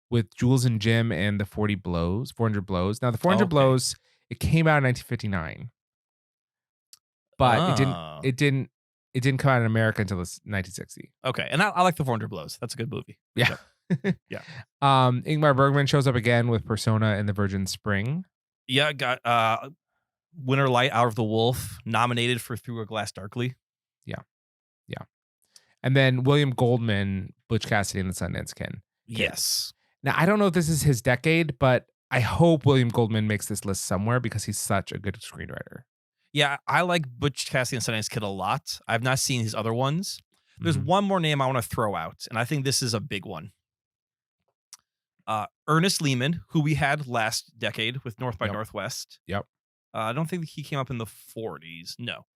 with Jules and Jim and the 400 Blows. Now the 400 Blows, it came out in 1959. But it didn't come out in America until 1960. Okay. And I like the 400 Blows. That's a good movie. Yeah. Yeah. Ingmar Bergman shows up again with Persona and The Virgin Spring. Yeah, got Winter Light, Hour of the Wolf, nominated for Through a Glass Darkly. Yeah. And then William Goldman, Butch Cassidy and the Sundance Kid. Yes. Now, I don't know if this is his decade, but I hope William Goldman makes this list somewhere because he's such a good screenwriter. Yeah, I like Butch Cassidy and Sundance Kid a lot. I've not seen his other ones. There's one more name I want to throw out, and I think this is a big one. Ernest Lehman, who we had last decade with North by Northwest. Yep. I don't think he came up in the 40s. No.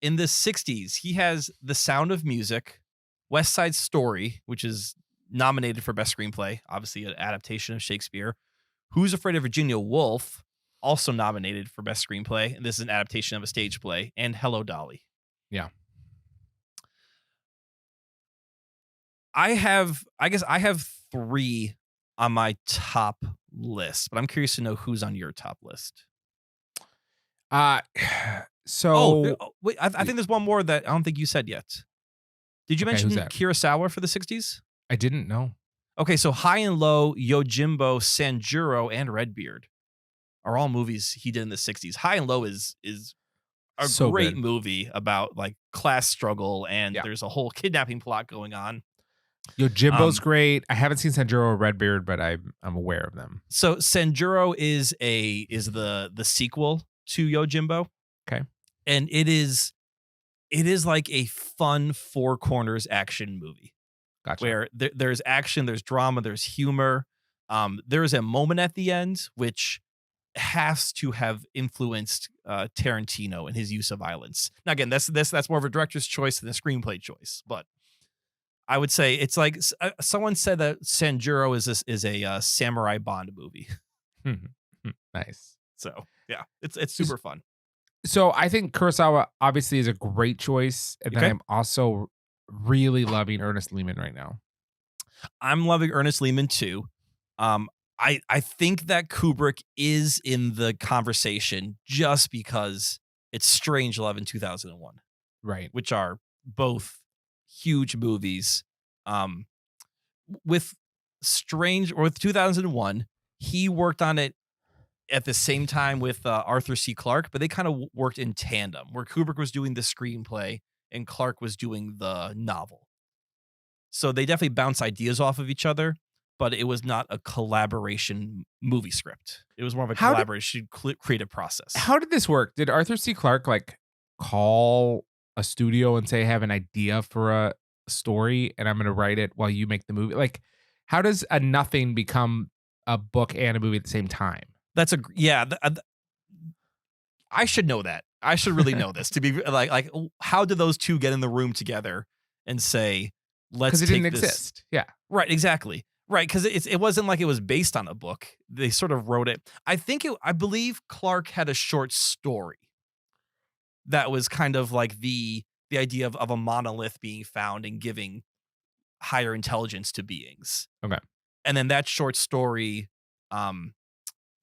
In the 60s, he has The Sound of Music, West Side Story, which is nominated for Best Screenplay, obviously an adaptation of Shakespeare. Who's Afraid of Virginia Woolf, also nominated for Best Screenplay, and this is an adaptation of a stage play, and Hello, Dolly. Yeah. I guess I have 3 on my top list, but I'm curious to know who's on your top list. So wait, I think there's one more that I don't think you said yet. Did you mention Kurosawa for the 60s? I didn't know. Okay, so High and Low, Yojimbo, Sanjuro, and Redbeard are all movies he did in the 60s. High and Low is a So great good. movie about like class struggle, and there's a whole kidnapping plot going on. Jimbo's great. I haven't seen Sanjuro or Redbeard, but I'm aware of them. So Sanjuro is the sequel to Yojimbo. Okay. And it is like a fun 4 corners action movie. Gotcha. Where there's action, there's drama, there's humor. There's a moment at the end which has to have influenced Tarantino in his use of violence. Now again, that's more of a director's choice than a screenplay choice, but I would say it's like someone said that Sanjuro is a samurai Bond movie. Nice. So yeah, it's super fun. So I think Kurosawa obviously is a great choice, and then I'm also really loving Ernest Lehman right now. I'm loving Ernest Lehman too. I think that Kubrick is in the conversation just because it's Strangelove in 2001, right? Which are both huge movies. With 2001, he worked on it at the same time with Arthur C. Clarke, but they kind of worked in tandem, where Kubrick was doing the screenplay and Clarke was doing the novel. So they definitely bounce ideas off of each other, but it was not a collaboration movie script. It was more of a collaboration creative process. How did this work? Did Arthur C. Clarke like call a studio and say, I have an idea for a story and I'm going to write it while you make the movie? Like, how does a nothing become a book and a movie at the same time? I should know that. I should really know this to be like how did those two get in the room together and say, let's take this? Because it didn't exist. Yeah. Right. Exactly. Right. Because it wasn't like it was based on a book. They sort of wrote it. I believe Clarke had a short story that was kind of like the idea of a monolith being found and giving higher intelligence to beings. Okay. And then that short story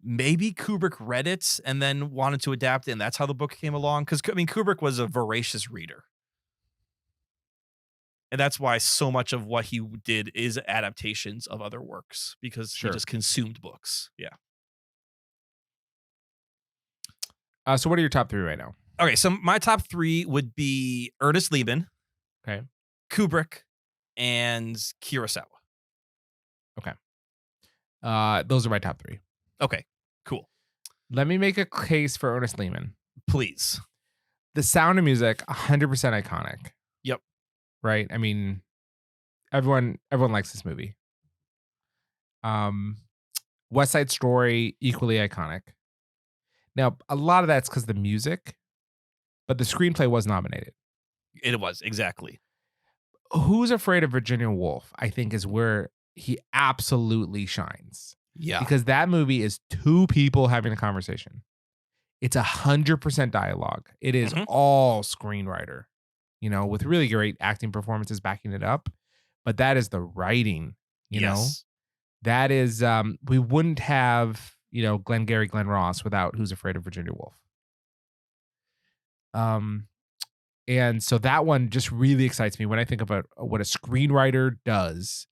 maybe Kubrick read it and then wanted to adapt it, and that's how the book came along. Because I mean, Kubrick was a voracious reader, and that's why so much of what he did is adaptations of other works, because he just consumed books. Yeah. So what are your top 3 right now? Okay, so my top 3 would be Ernest Lehman, Okay. Kubrick, and Kurosawa. Okay. Those are my top 3. Okay, cool. Let me make a case for Ernest Lehman. Please. The Sound of Music, 100% iconic. Yep. Right? I mean, everyone likes this movie. West Side Story, equally iconic. Now, a lot of that's because of the music, but the screenplay was nominated. It was, exactly. Who's Afraid of Virginia Woolf, I think, is where he absolutely shines. Yeah. Because that movie is 2 people having a conversation. It's 100% dialogue. It is all screenwriter, with really great acting performances backing it up. But that is the writing, you know? That is, we wouldn't have, Glengarry Glen Ross without Who's Afraid of Virginia Woolf. And so that one just really excites me when I think about what a screenwriter does.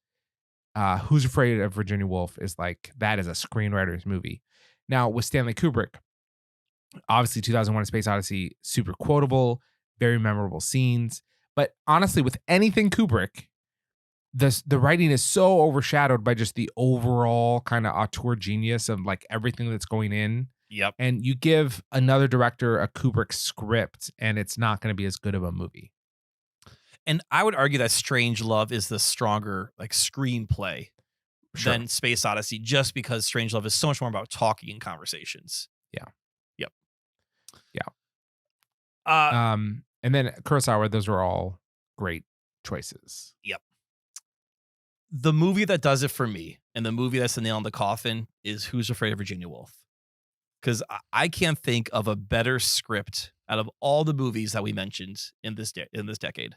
Who's Afraid of Virginia Woolf is like, that is a screenwriter's movie. Now with Stanley Kubrick, obviously 2001: A Space Odyssey, super quotable, very memorable scenes. But honestly, with anything Kubrick, the writing is so overshadowed by just the overall kind of auteur genius of like everything that's going in. Yep. And you give another director a Kubrick script and it's not going to be as good of a movie. And I would argue that Strangelove is the stronger like screenplay than Space Odyssey, just because Strangelove is so much more about talking and conversations. Yeah. Yep. Yeah. And then Kurosawa, those were all great choices. Yep. The movie that does it for me, and the movie that's the nail in the coffin, is Who's Afraid of Virginia Woolf. Because I can't think of a better script out of all the movies that we mentioned in this decade.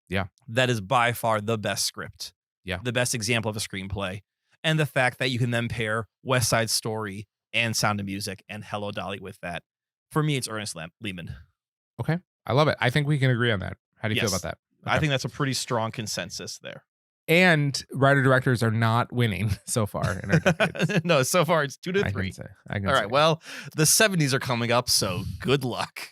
Yeah. That is by far the best script. Yeah. The best example of a screenplay. And the fact that you can then pair West Side Story and Sound of Music and Hello Dolly with that. For me, it's Ernest Lehman. Okay. I love it. I think we can agree on that. How do you feel about that? Okay. I think that's a pretty strong consensus there. And writer-directors are not winning so far in our decades. No, so far it's 2-3. I can All right, say. well, the 70s are coming up, so good luck.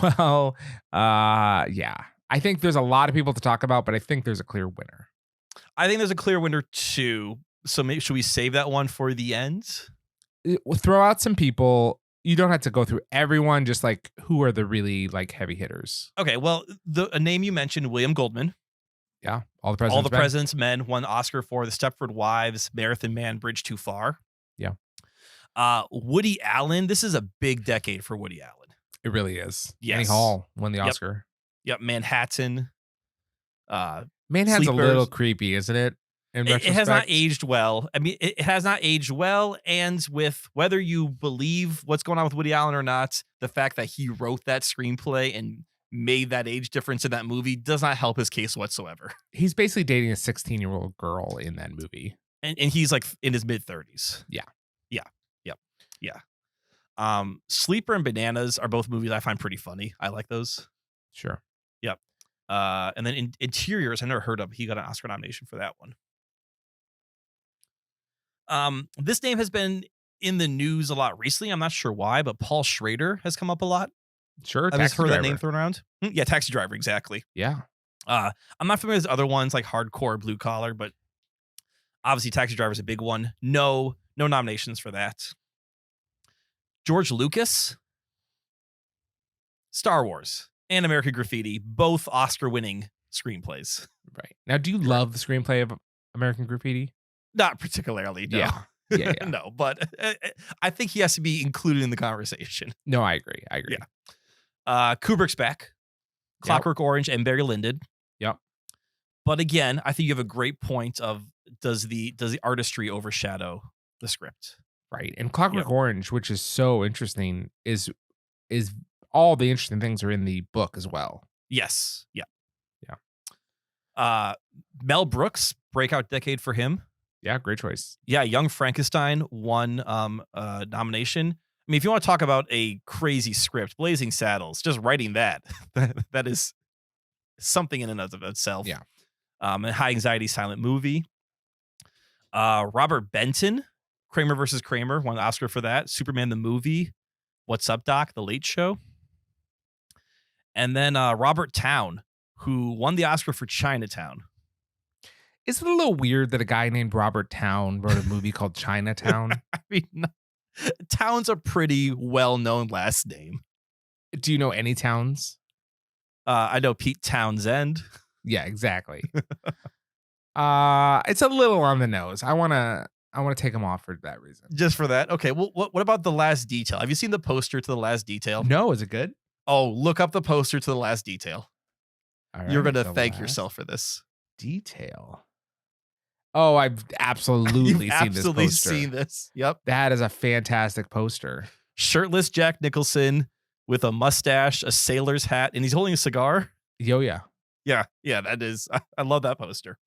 Well, yeah. I think there's a lot of people to talk about, but I think there's a clear winner. I think there's a clear winner too. So maybe should we save that one for the end? We'll throw out some people. You don't have to go through everyone, just like who are the really like heavy hitters. Okay, well, a name you mentioned, William Goldman. Yeah, All the President's Men won Oscar for The Stepford Wives, Marathon Man, Bridge Too Far. Yeah. Woody Allen. This is a big decade for Woody Allen. It really is. Yes. Annie Hall won the Oscar. Yep. Manhattan. Manhattan's Sleepers. a little creepy, isn't it? It has not aged well. I mean, it has not aged well. And with whether you believe what's going on with Woody Allen or not, the fact that he wrote that screenplay and made that age difference in that movie does not help his case whatsoever. He's basically dating a 16-year-old girl in that movie. And he's like in his mid-30s. Yeah. Sleeper and Bananas are both movies I find pretty funny. I like those. Sure. Yep. And then Interiors, I never heard of. He got an Oscar nomination for that one. This name has been in the news a lot recently. I'm not sure why, but Paul Schrader has come up a lot. Sure. I've just heard that name thrown around. Yeah, Taxi Driver, exactly. Yeah. I'm not familiar with other ones like Hardcore, Blue Collar, but obviously Taxi Driver is a big one. No nominations for that. George Lucas, Star Wars, and American Graffiti, both Oscar-winning screenplays. Right. Now, do you love the screenplay of American Graffiti? Not particularly, no. Yeah. No, but I think he has to be included in the conversation. No, I agree. Yeah. Kubrick's back. Clockwork Orange and Barry Lyndon. Yep. But again, I think you have a great point of does the artistry overshadow the script? Right. And Clockwork Orange, which is so interesting, is all the interesting things are in the book as well. Yes. Yeah. Mel Brooks, breakout decade for him. Yeah, great choice. Yeah, Young Frankenstein won nomination. I mean, if you want to talk about a crazy script, Blazing Saddles, just writing that, that is something in and of itself. Yeah. A high anxiety silent movie. Robert Benton, Kramer versus Kramer, won the Oscar for that. Superman the movie, What's Up, Doc, The Late Show. And then Robert Towne, who won the Oscar for Chinatown. Is it a little weird that a guy named Robert Towne wrote a movie called Chinatown? I mean, Towne's a pretty well-known last name. Do you know any towns? I know Pete Townsend. Yeah, exactly. It's a little on the nose. I wanna take him off for that reason. Just for that? Okay, well, what about The Last Detail? Have you seen the poster to The Last Detail? No, is it good? Oh, look up the poster to The Last Detail. All You're right, going to The thank Last yourself for this. Detail. Oh, I've absolutely You've seen absolutely this poster. seen this. Yep. That is a fantastic poster. Shirtless Jack Nicholson with a mustache, a sailor's hat, and he's holding a cigar. Yo, yeah. Yeah, that is. I love that poster.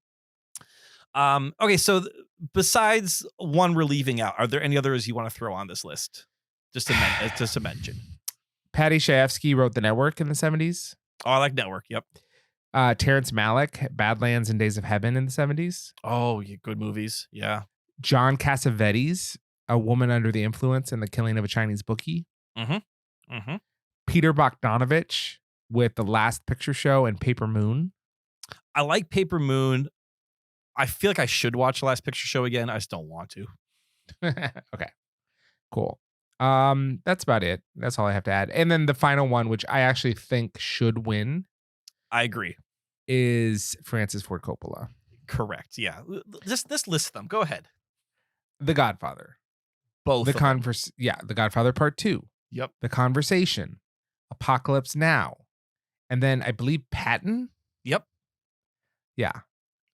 Okay, so besides one we're leaving out, are there any others you want to throw on this list? Just to mention. Patty Chayefsky wrote The Network in the 70s. Oh, I like Network. Yep. Terrence Malick, Badlands and Days of Heaven in the 70s. Oh, yeah, good movies. Yeah. John Cassavetes, A Woman Under the Influence and the Killing of a Chinese Bookie. Peter Bogdanovich with The Last Picture Show and Paper Moon. I like Paper Moon. I feel like I should watch The Last Picture Show again. I just don't want to. Okay. Cool. That's about it. That's all I have to add. And then the final one, which I actually think should win, I agree, is Francis Ford Coppola. Correct. Yeah. Just list them. Go ahead. The Godfather. Both. The Godfather Part 2. Yep. The Conversation. Apocalypse Now. And then I believe Patton. Yep. Yeah.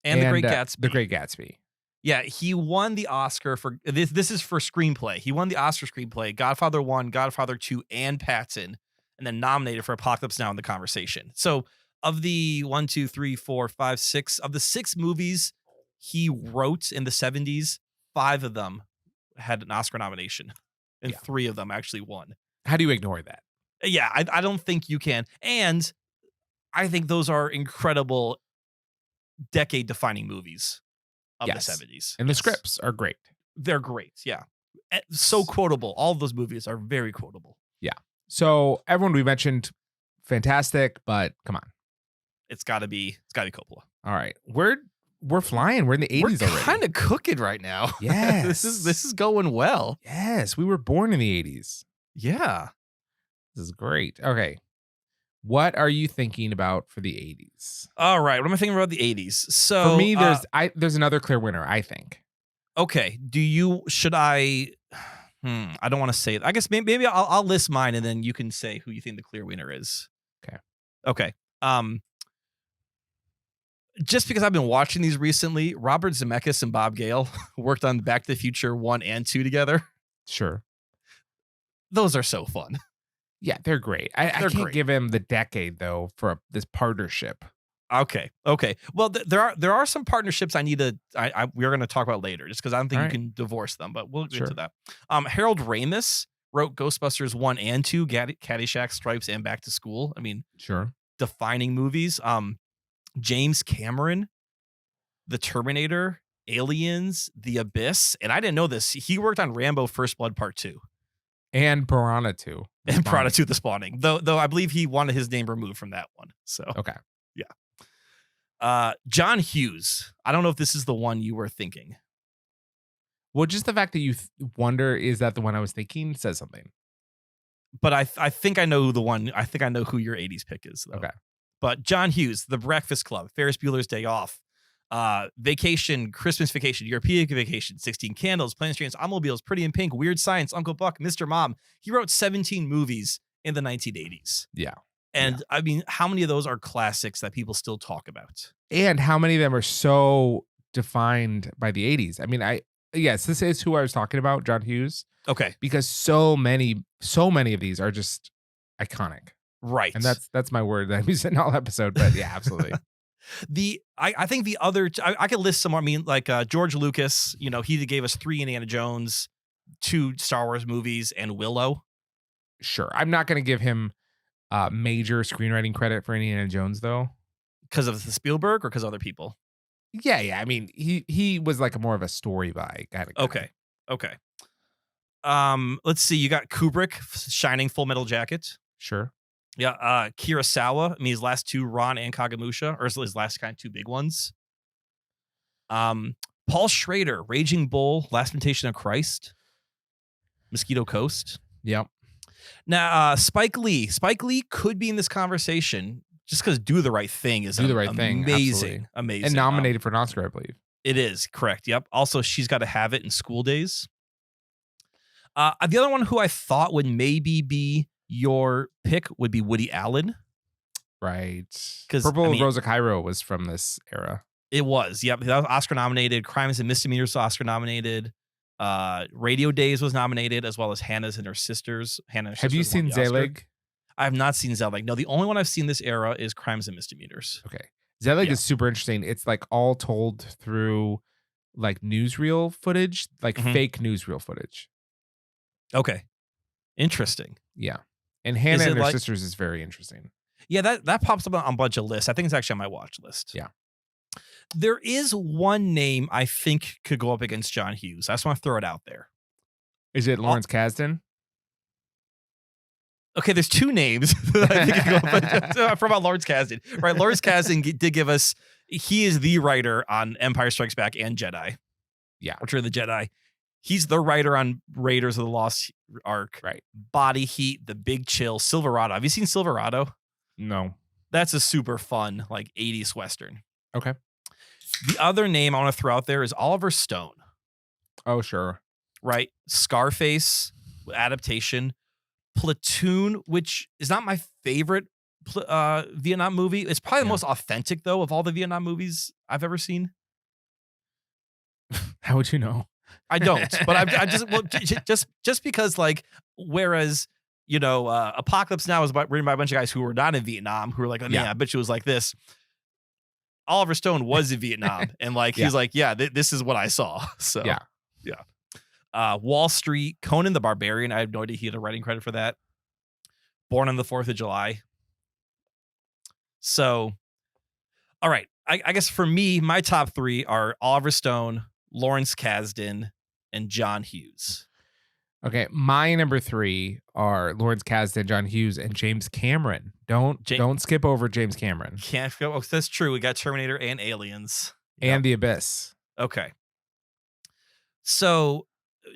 And The Great Gatsby. The Great Gatsby. Yeah, he won the Oscar for this. This is for screenplay. He won the Oscar screenplay. Godfather 1, Godfather 2, and Patton, and then nominated for Apocalypse Now in The Conversation. So of the 1, 2, 3, 4, 5, 6 of the 6 movies he wrote in the 70s, 5 of them had an Oscar nomination, and 3 of them actually won. How do you ignore that? Yeah, I don't think you can. And I think those are incredible decade-defining movies of the 70s. And the scripts are great. They're great, yeah. So quotable. All of those movies are very quotable. Yeah. So everyone we mentioned, fantastic, but come on. It's gotta be Coppola. All right. We're flying. We're in the 80s already. We're kind of cooking right now. Yes. This is going well. Yes. We were born in the 80s. Yeah. This is great. Okay. What are you thinking about for the 80s? All right. What am I thinking about the 80s? So for me, there's another clear winner, I think. Okay. Should I don't want to say it. I guess maybe I'll list mine and then you can say who you think the clear winner is. Okay. Just because I've been watching these recently, Robert Zemeckis and Bob Gale worked on Back to the Future 1 and 2 together. Sure. Those are so fun. Yeah, they're great. I can't give him the decade though for this partnership. Okay. Well, there are some partnerships I need to we're going to talk about later, just because I don't think you can divorce them, but we'll get into that. Harold Ramis wrote Ghostbusters 1 and 2, Caddyshack, Stripes, and Back to School. I mean, sure, defining movies. James Cameron, The Terminator, Aliens, The Abyss, and I didn't know this. He worked on Rambo: First Blood Part 2. And Piranha 2. And Piranha 2: The Spawning. Though I believe he wanted his name removed from that one. So okay. Yeah. John Hughes. I don't know if this is the one you were thinking. Well, just the fact that you wonder, is that the one I was thinking, says something. But I think I know the one. I think I know who your 80s pick is, though. Okay. But John Hughes, The Breakfast Club, Ferris Bueller's Day Off, Vacation, Christmas Vacation, European Vacation, 16 Candles, Planes, Trains, Automobiles, Pretty in Pink, Weird Science, Uncle Buck, Mr. Mom. He wrote 17 movies in the 1980s. Yeah. And I mean, how many of those are classics that people still talk about? And how many of them are so defined by the 80s? I mean, yes, this is who I was talking about, John Hughes. Okay. Because so many of these are just iconic. Right. And that's my word that I'm using all episode, but yeah, absolutely. I think the other I could list some more. I mean, like George Lucas, he gave us 3 Indiana Jones, 2 Star Wars movies, and Willow. Sure. I'm not going to give him major screenwriting credit for Indiana Jones, though. Because of the Spielberg or because of other people? Yeah. I mean, he was like more of a story by kind of guy. Okay. Let's see. You got Kubrick, Shining, Full Metal Jacket. Sure. Yeah. Kurosawa. I mean, his last 2, Ron and Kagemusha, or his last kind of 2 big ones. Paul Schrader, Raging Bull, Last Temptation of Christ, Mosquito Coast. Yep. Now, Spike Lee could be in this conversation just because Do the Right Thing is amazing. Amazing. And nominated for an Oscar, I believe. It is, correct. Yep. Also, She's Got to Have It in School Days. The other one who I thought would maybe be your pick would be Woody Allen. Right. Because Purple Rose of Cairo was from this era. It was. Yep. That was Oscar nominated. Crimes and Misdemeanors Oscar nominated. Radio Days was nominated, as well as Hannah's and her sisters. Have you seen Zelig? I have not seen Zelig. No, the only one I've seen this era is Crimes and Misdemeanors. Okay. Zelig is super interesting. It's like all told through like newsreel footage, like fake newsreel footage. Okay. Interesting. Yeah. And Hannah and her sisters is very interesting. Yeah, that pops up on a bunch of lists. I think it's actually on my watch list. Yeah. There is one name I think could go up against John Hughes. I just want to throw it out there. Is it Lawrence Kasdan? Okay, there's 2 names that I think could go up from Lawrence Kasdan. Right, Lawrence Kasdan did give us, he is the writer on Empire Strikes Back and Jedi. Yeah. Return of the Jedi. He's the writer on Raiders of the Lost Ark. Right. Body Heat, The Big Chill, Silverado. Have you seen Silverado? No. That's a super fun, like 80s Western. Okay. The other name I want to throw out there is Oliver Stone. Oh, sure. Right. Scarface adaptation. Platoon, which is not my favorite Vietnam movie. It's probably the most authentic, though, of all the Vietnam movies I've ever seen. How would you know? I don't, but I just because, like, whereas, Apocalypse Now is written by a bunch of guys who were not in Vietnam, who were like, I bet you it was like this. Oliver Stone was in Vietnam, and he's like, this is what I saw. So yeah. Wall Street, Conan the Barbarian. I have no idea he had a writing credit for that. Born on the 4th of July. So, all right. I guess for me, my top 3 are Oliver Stone, Lawrence Kasdan, and John Hughes. Okay, my number 3 are Lawrence Kasdan, John Hughes, and James Cameron. Don't skip over James Cameron. Can't go. Oh, that's true. We got Terminator and Aliens and The Abyss. Okay. So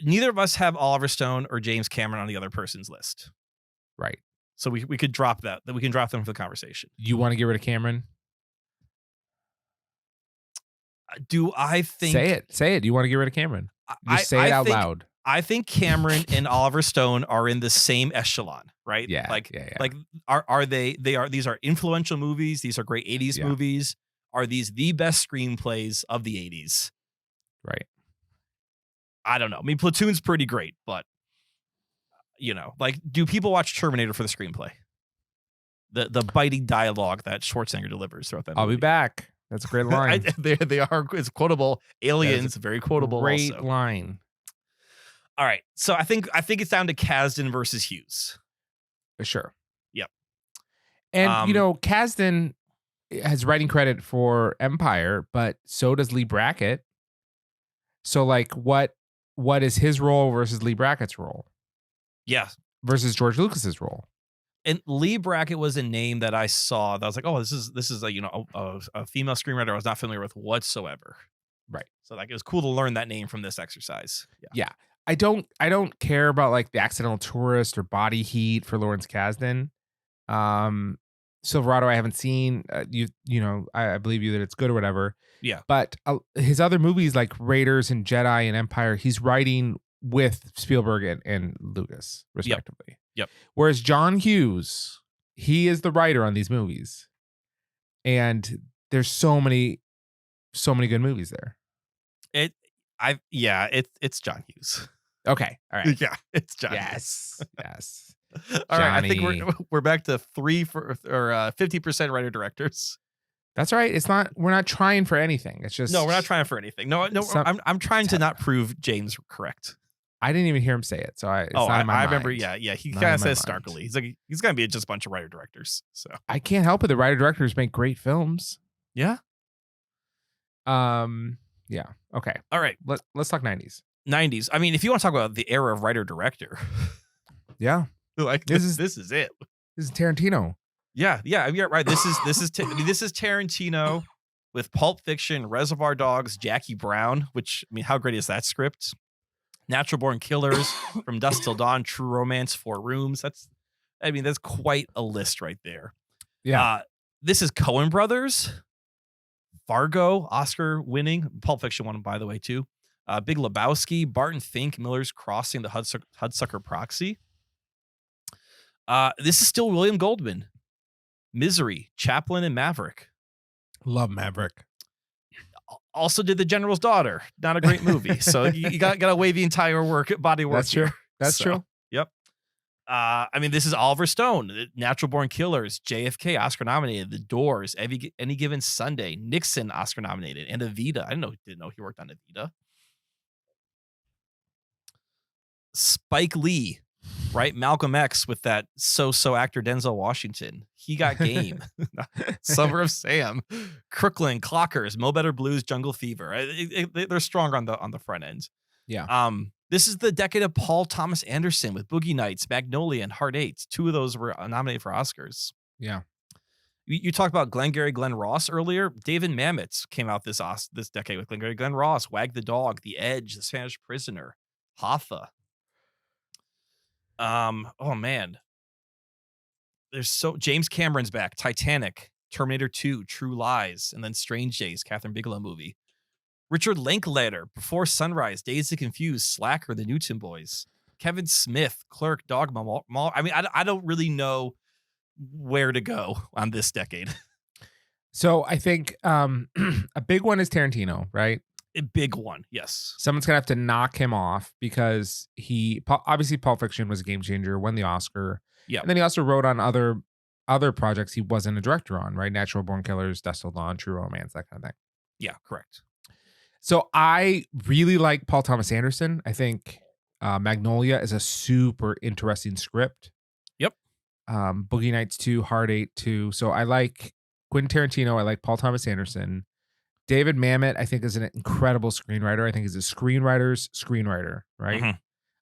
neither of us have Oliver Stone or James Cameron on the other person's list. Right. So we could drop that. We can drop them for the conversation. You want to get rid of Cameron? Do I think... Say it. You want to get rid of Cameron? Just say it out loud. I think Cameron and Oliver Stone are in the same echelon, right? Yeah. Like are they these are influential movies. These are great 80s movies. Are these the best screenplays of the 80s? Right. I don't know. I mean, Platoon's pretty great, but do people watch Terminator for the screenplay? The biting dialogue that Schwarzenegger delivers throughout that movie. I'll be back. That's a great line. They are. It's quotable. Aliens, very quotable. Great also. line. All right. So I think it's down to Kasdan versus Hughes. Sure. Yep. And Kasdan has writing credit for Empire, but so does Lee Brackett. So what is his role versus Lee Brackett's role? Yeah. Versus George Lucas's role. And Lee Brackett was a name that I saw that I was like, oh, this is a female screenwriter I was not familiar with whatsoever. Right. So it was cool to learn that name from this exercise. Yeah. I don't care about The Accidental Tourist or Body Heat for Lawrence Kasdan. Silverado I haven't seen. I believe you that it's good or whatever. Yeah. But his other movies like Raiders and Jedi and Empire, he's writing with Spielberg and Lucas, respectively. Yep. Whereas John Hughes, he is the writer on these movies. And there's so many good movies there. It's John Hughes. Okay. All right. Yeah, it's John. Yes. Yes. All right. I think we're back to 3 for 50% writer directors. That's all right. It's not. We're not trying for anything. It's just. No, we're not trying for anything. No. I'm trying to not prove James correct. I didn't even hear him say it, so it's not in my mind. remember. Yeah. He kind of says snarkily. He's like he's gonna be just a bunch of writer directors. So I can't help it. The writer directors make great films. Yeah. Yeah. Okay. All right. Let's talk 90s. 90s. I mean, if you want to talk about the era of writer director, yeah, like this is it. This is Tarantino. Yeah. You're right. This is Tarantino with Pulp Fiction, Reservoir Dogs, Jackie Brown. Which I mean, how great is that script? Natural Born Killers, From Dusk Till Dawn, True Romance, Four Rooms. That's quite a list right there. Yeah. This is Coen Brothers, Fargo, Oscar winning, Pulp Fiction won, by the way, too. Big Lebowski, Barton Fink, Miller's Crossing, The Hudsucker Proxy. This is still William Goldman. Misery, Chaplin, and Maverick. Love Maverick. Also did The General's Daughter. Not a great movie. So you got to weigh the entire body of work. That's true. That's true. Yep. I mean, this is Oliver Stone, Natural Born Killers, JFK, Oscar nominated, The Doors, Any Given Sunday, Nixon, Oscar nominated, and Evita. I didn't know he worked on Evita. Spike Lee, right? Malcolm X with that so actor Denzel Washington. He Got Game. Summer of Sam, Crooklyn, Clockers, Mo Better Blues, Jungle Fever. They're strong on the front end. Yeah. This is the decade of Paul Thomas Anderson with Boogie Nights, Magnolia, and Hard Eight. Two of those were nominated for Oscars. Yeah. You talked about Glengarry Glen Ross earlier. David Mamet came out this decade with Glengarry Glen Ross, Wag the Dog, The Edge, The Spanish Prisoner, Hoffa. Oh man. James Cameron's back. Titanic, Terminator 2, True Lies, and then Strange Days, Catherine Bigelow movie. Richard Linklater, Before Sunrise, Dazed and Confused, Slacker, The Newton Boys. Kevin Smith, Clerk, Dogma. I mean, I don't really know where to go on this decade. So I think a big one is Tarantino, right? A big one, yes. Someone's gonna have to knock him off because obviously Pulp Fiction was a game changer, won the Oscar. Yeah, and then he also wrote on other projects he wasn't a director on, right? Natural Born Killers, Dusk Till Dawn, True Romance, that kind of thing. Yeah, correct. So I really like Paul Thomas Anderson. I think Magnolia is a super interesting script. Yep. Boogie Nights 2, Hard Eight 2. So I like Quentin Tarantino. I like Paul Thomas Anderson. David Mamet, I think, is an incredible screenwriter. I think he's a screenwriter's screenwriter, right? Mm-hmm.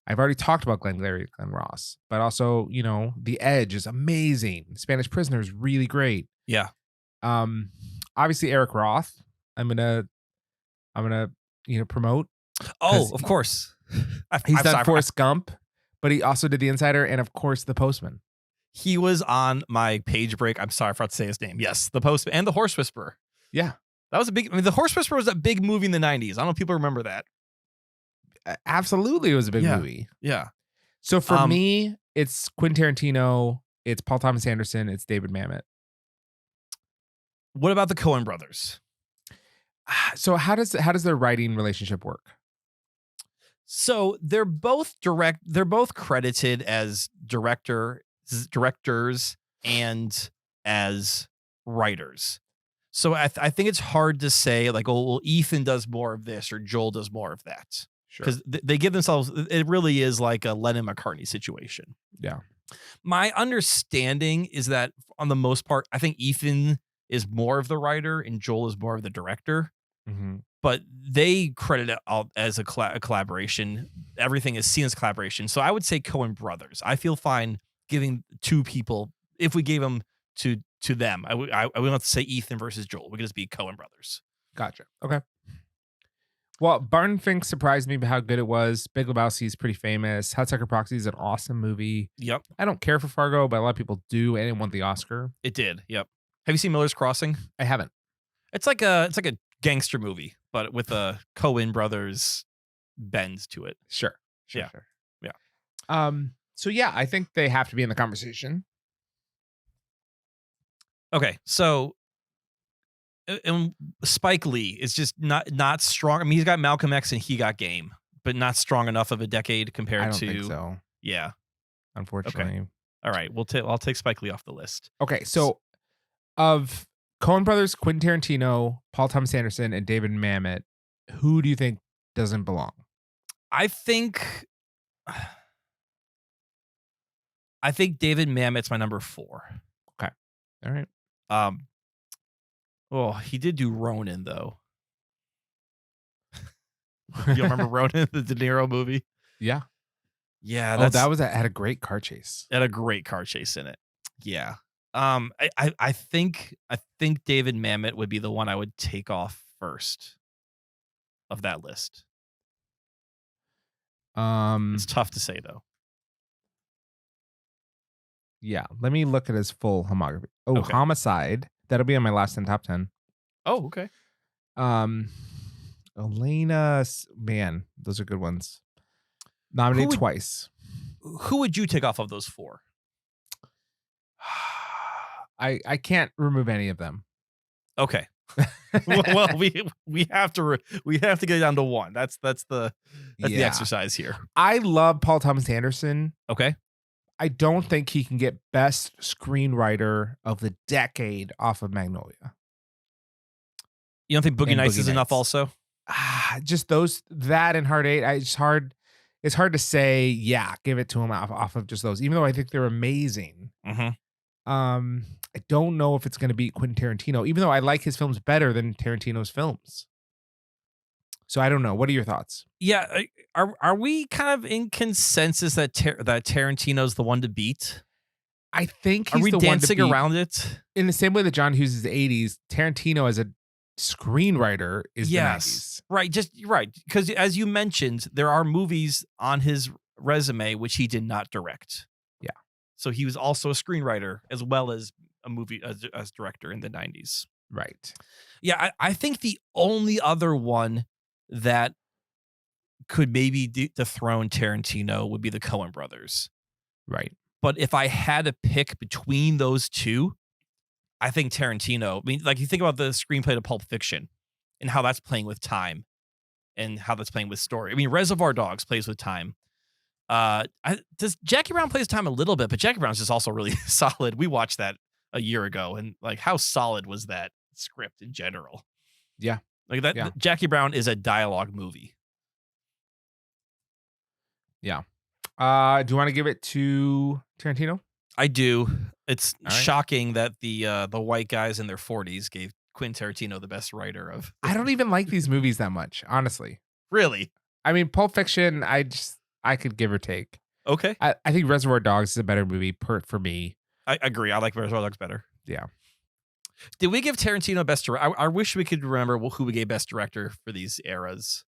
I've already talked about Glengarry Glen Ross, but also, The Edge is amazing. Spanish Prisoner is really great. Yeah. Obviously Eric Roth. I'm gonna promote. Oh, of course. He's done Forrest Gump, but he also did The Insider and, of course, The Postman. He was on my page break. I'm sorry, I forgot to say his name. Yes, The Postman and The Horse Whisperer. Yeah. That was The Horse Whisperer was a big movie in the 90s. I don't know if people remember that. Absolutely, it was a big movie. Yeah. So for me, it's Quentin Tarantino, it's Paul Thomas Anderson, it's David Mamet. What about the Coen brothers? So how does their writing relationship work? So they're both credited as directors and as writers. So I think it's hard to say like, oh, well, Ethan does more of this or Joel does more of that. Because they give themselves, it really is like a Lennon McCartney situation. Yeah. My understanding is that on the most part, I think Ethan is more of the writer and Joel is more of the director. Mm-hmm. But they credit it all as a collaboration. Everything is seen as collaboration. So I would say Coen brothers. I feel fine giving two people, if we gave them to them. I would not say Ethan versus Joel. We could just be Coen brothers. Gotcha. Okay. Well, Barton Fink surprised me by how good it was. Big Lebowski is pretty famous. Hudsucker Proxy is an awesome movie. Yep. I don't care for Fargo, but a lot of people do, and it won the Oscar. It did. Yep. Have you seen Miller's Crossing? I haven't. It's like a gangster movie, but with a Coen brothers bend to it. Sure. Yeah. So yeah, I think they have to be in the conversation. Okay, so and Spike Lee is just not strong. I mean, he's got Malcolm X and He Got Game, but not strong enough of a decade compared to. I don't think so. Yeah, unfortunately. Okay. All right, I'll take Spike Lee off the list. Okay, so of Coen brothers, Quentin Tarantino, Paul Thomas Anderson, and David Mamet. Who do you think doesn't belong? I think David Mamet's my number 4. Okay. All right. Oh, he did do Ronin though. You remember Ronin, the De Niro movie? Yeah. Yeah. Had a great car chase. Had a great car chase in it. Yeah. I think David Mamet would be the one I would take off first of that list. It's tough to say though. Yeah, let me look at his full filmography. Oh, Okay. Homicide. That'll be on my last 10 top 10. Oh, okay. Elena, man, those are good ones. Nominated twice. Who would you take off of those 4? I can't remove any of them. Okay. well, we have to get it down to 1. That's the exercise here. I love Paul Thomas Anderson. Okay. I don't think he can get best screenwriter of the decade off of Magnolia. You don't think Boogie Nights is enough also? Just that and Hard 8. It's hard to say, yeah, give it to him off of just those, even though I think they're amazing. Mm-hmm. I don't know if it's going to beat Quentin Tarantino, even though I like his films better than Tarantino's films. So I don't know. What are your thoughts? Yeah, are we kind of in consensus that Tarantino's the one to beat? I think he's are we the dancing one to beat. Around it? In the same way that John Hughes is the 80s, Tarantino as a screenwriter is the 90s. Right. Because as you mentioned, there are movies on his resume which he did not direct. Yeah. So he was also a screenwriter as well as a movie as director in the 90s. Right. Yeah, I think the only other one that could maybe dethrone Tarantino would be the Coen brothers. Right. But if I had to pick between those two, I think Tarantino. I mean, like you think about the screenplay to Pulp Fiction and how that's playing with time and how that's playing with story. I mean, Reservoir Dogs plays with time. Does Jackie Brown plays time a little bit, but Jackie Brown's just also really solid. We watched that a year ago, and like, how solid was that script in general? Yeah. Like that. Yeah. Jackie Brown is a dialogue movie. Yeah. Do you want to give it to Tarantino? I do. It's All right. shocking that the white guys in their 40s gave Quentin Tarantino the best writer of. I don't even like these movies that much, honestly. Really? I mean, Pulp Fiction, I could give or take. Okay. I think Reservoir Dogs is a better movie for me. I agree. I like Reservoir Dogs better. Yeah. Did we give Tarantino best director? I wish we could remember who we gave best director for these eras.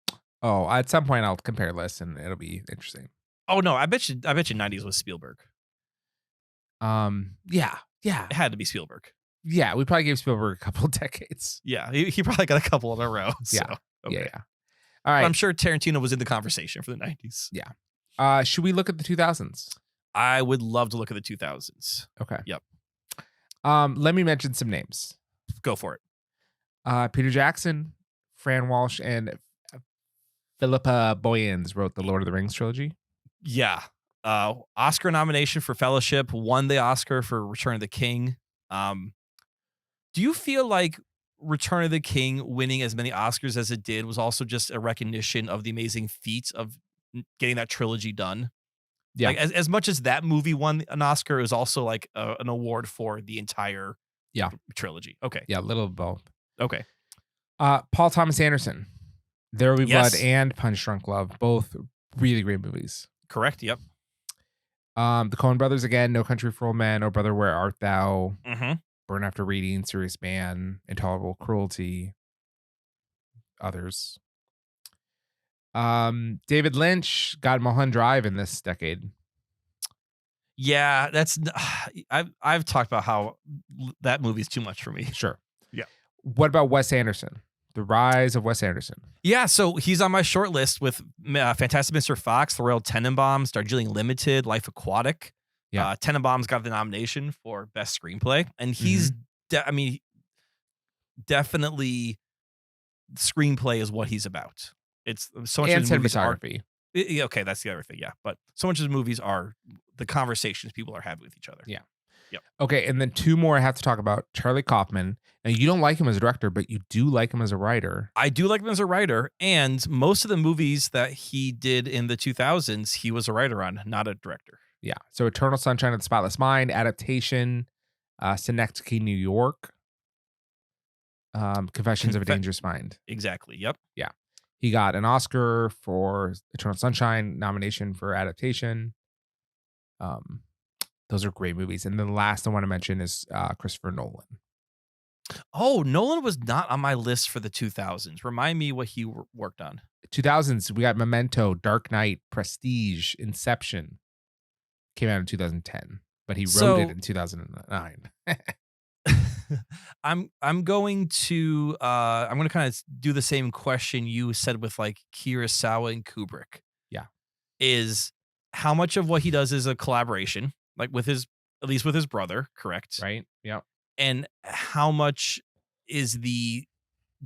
Oh, at some point I'll compare lists and it'll be interesting. Oh no, I bet you 90s was Spielberg. Yeah. It had to be Spielberg. Yeah, we probably gave Spielberg a couple of decades. Yeah, he probably got a couple in a row. So, Yeah. okay. Yeah. All right. But I'm sure Tarantino was in the conversation for the 90s. Yeah. Should we look at the 2000s? I would love to look at the 2000s. Okay. Yep. Let me mention some names. Go for it. Peter Jackson, Fran Walsh, and Philippa Boyens wrote the Lord of the Rings trilogy. Yeah. Oscar nomination for Fellowship, won the Oscar for Return of the King. Do you feel like Return of the King winning as many Oscars as it did was also just a recognition of the amazing feat of getting that trilogy done? Yeah. Like as much as that movie won an Oscar, it was also like an award for the entire trilogy. Okay. Yeah, a little of both. Okay. Paul Thomas Anderson, There Will Be Yes. Blood and Punch Drunk Love, both really great movies. Correct. Yep. The Coen brothers again, No Country for Old Men, Oh Brother, Where Art Thou, Mm-hmm. Burn After Reading, Serious Man, Intolerable Cruelty, others. David Lynch got Mulholland Drive in this decade. Yeah, I've talked about how that movie's too much for me. Sure. Yeah. What about Wes Anderson? The Rise of Wes Anderson. Yeah, so he's on my short list with Fantastic Mr. Fox, The Royal Tenenbaums, Darjeeling Limited, Life Aquatic. Yeah. Tenenbaums got the nomination for Best Screenplay, and he's definitely screenplay is what he's about. It's so much And of his movies are cinematography. okay. That's the other thing, yeah. But so much of his movies are the conversations people are having with each other. Yeah. Yep. Okay, and then 2 more I have to talk about. Charlie Kaufman. Now, you don't like him as a director, but you do like him as a writer. I do like him as a writer, and most of the movies that he did in the 2000s, he was a writer on, not a director. Yeah. So Eternal Sunshine of the Spotless Mind, adaptation, Synecdoche, New York, Confessions of a Dangerous Mind. Exactly. Yep. Yeah. He got an Oscar for Eternal Sunshine, nomination for adaptation. Those are great movies. And the last I want to mention is Christopher Nolan. Oh, Nolan was not on my list for the 2000s. Remind me what he worked on. 2000s, we got Memento, Dark Knight, Prestige, Inception. Came out in 2010, but he wrote it in 2009. I'm going to kind of do the same question you said with like Kurosawa and Kubrick. Yeah. Is how much of what he does is a collaboration, like with his, at least with his brother, correct? Right. Yeah. And how much is the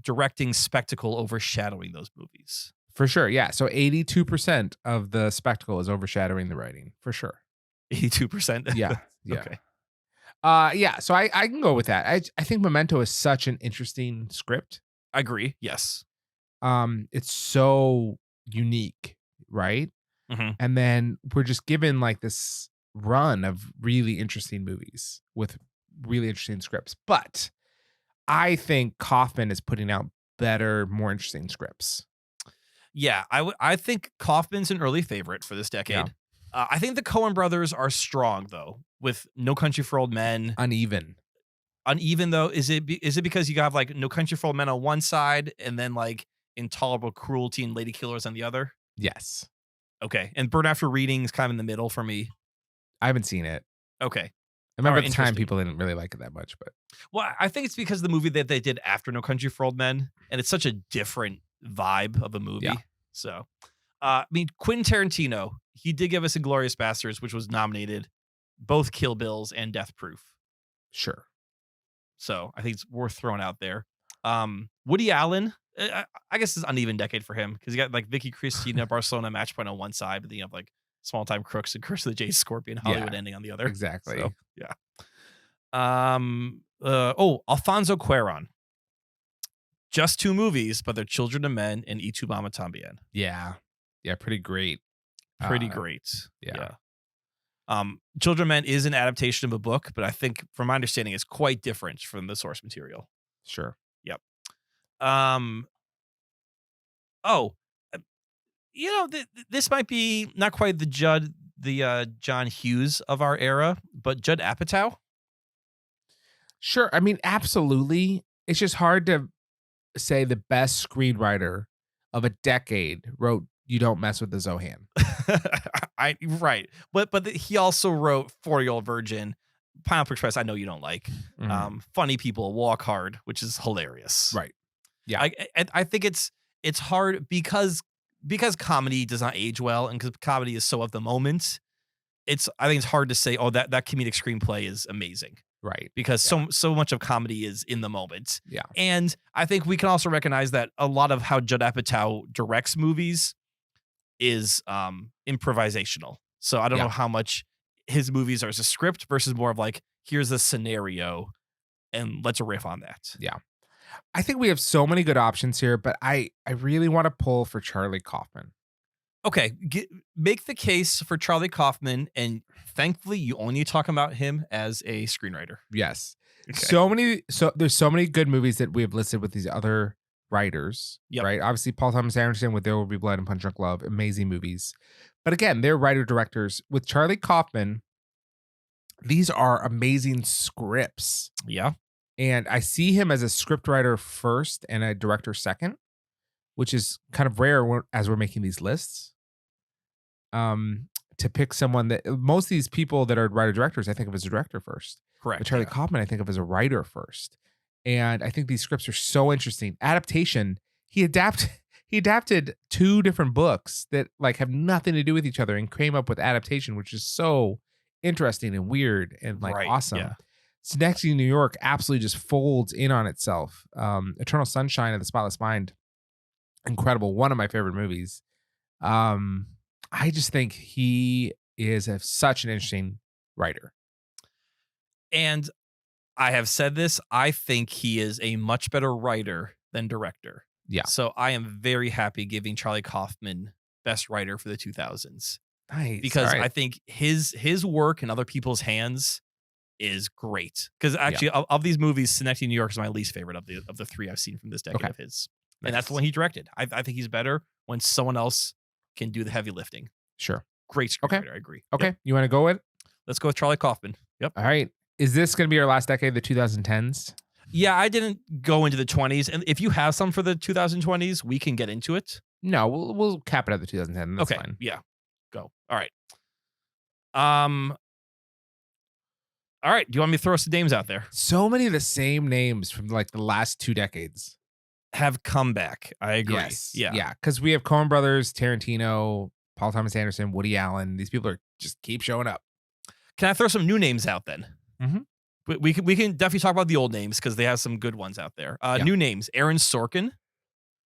directing spectacle overshadowing those movies? For sure. Yeah. So 82% of the spectacle is overshadowing the writing. For sure. 82%. Yeah. Yeah. Okay. Yeah. So I can go with that. I think Memento is such an interesting script. I agree. Yes. It's so unique, right? Mm-hmm. And then we're just given like this run of really interesting movies with really interesting scripts. But I think Kaufman is putting out better, more interesting scripts. Yeah, I think Kaufman's an early favorite for this decade. Yeah. I think the Coen brothers are strong though, with No Country for Old Men. Uneven Though, is it because you have like No Country for Old Men on one side and then like Intolerable Cruelty and Lady Killers on the other? Yes. Okay, and Burn After Reading is kind of in the middle for me. I haven't seen it. Okay. I remember Alright, at the time interesting. people didn't really like it that much, but Well, I think it's because of the movie that they did after No Country for Old Men, and it's such a different vibe of a movie. Yeah. So, I mean, Quentin Tarantino, he did give us Inglourious Basterds, which was nominated both Kill Bills and Death Proof. sure. So I think it's worth throwing out there. Woody Allen, I guess it's an uneven decade for him because you got like Vicky Cristina, Barcelona, Match Point on one side, but then you have like Small Time Crooks and Curse of the Jade Scorpion, Hollywood Ending on the other. Exactly. So, yeah. Alfonso Cuarón. Just 2 movies, but they're Children of Men and Y Tu Mama Tambien. Yeah. Yeah. Pretty great. Pretty great. Yeah. Children of Men is an adaptation of a book, but I think from my understanding it's quite different from the source material. Sure. Yep. This might be not quite the John Hughes of our era, but Judd Apatow. Sure. I mean, absolutely. It's just hard to say the best screenwriter of a decade wrote You Don't Mess with the Zohan. Right. But he also wrote 40-Year-Old Virgin, Pineapple Express, I know you don't like. Mhm. Funny People, Walk Hard, which is hilarious. Right. Yeah. I think it's hard because comedy does not age well and because comedy is so of the moment. I think it's hard to say, oh, that comedic screenplay is amazing. Right. Because so much of comedy is in the moment. Yeah. And I think we can also recognize that a lot of how Judd Apatow directs movies is improvisational. So I don't know how much his movies are as a script versus more of like, here's a scenario and let's riff on that. Yeah. I think we have so many good options here, but I really want to pull for Charlie Kaufman. Okay, make the case for Charlie Kaufman, and thankfully, you only talk about him as a screenwriter. Yes. Okay. There's so many good movies that we have listed with these other writers, right? Obviously, Paul Thomas Anderson with There Will Be Blood and Punch Drunk Love, amazing movies. But again, they're writer-directors. With Charlie Kaufman, these are amazing scripts. Yeah. And I see him as a scriptwriter first and a director second, which is kind of rare as we're making these lists. To pick someone that most of these people that are writer directors, I think of as a director first. Correct. But Charlie Kaufman, I think of as a writer first. And I think these scripts are so interesting. Adaptation, he adapted 2 different books that like have nothing to do with each other and came up with adaptation, which is so interesting and weird and like awesome. Yeah. Synecdoche, New York absolutely just folds in on itself. Eternal Sunshine of the Spotless Mind, incredible. One of my favorite movies. I just think he is such an interesting writer. And I have said this, I think he is a much better writer than director. Yeah. So I am very happy giving Charlie Kaufman best writer for the 2000s. Nice. Because All right. I think his work in other people's hands is great. Because actually, of these movies, Synecdoche, New York is my least favorite of the three I've seen from this decade of his. Nice. And that's the one he directed. I think he's better when someone else can do the heavy lifting. Sure. Great screenwriter, I agree. Okay. Yep. You want to go with? Let's go with Charlie Kaufman. Yep. All right. Is this going to be our last decade, the 2010s? Yeah, I didn't go into the 20s. And if you have some for the 2020s, we can get into it. No, we'll cap it at the 2010. That's okay. fine. Yeah. Go. All right. All right. Do you want me to throw some names out there? So many of the same names from like the last 2 decades have come back. I agree. Yes. Yeah. Yeah. Because we have Coen Brothers, Tarantino, Paul Thomas Anderson, Woody Allen. These people are just keep showing up. Can I throw some new names out then? Mm-hmm. We can definitely talk about the old names because they have some good ones out there. New names: Aaron Sorkin.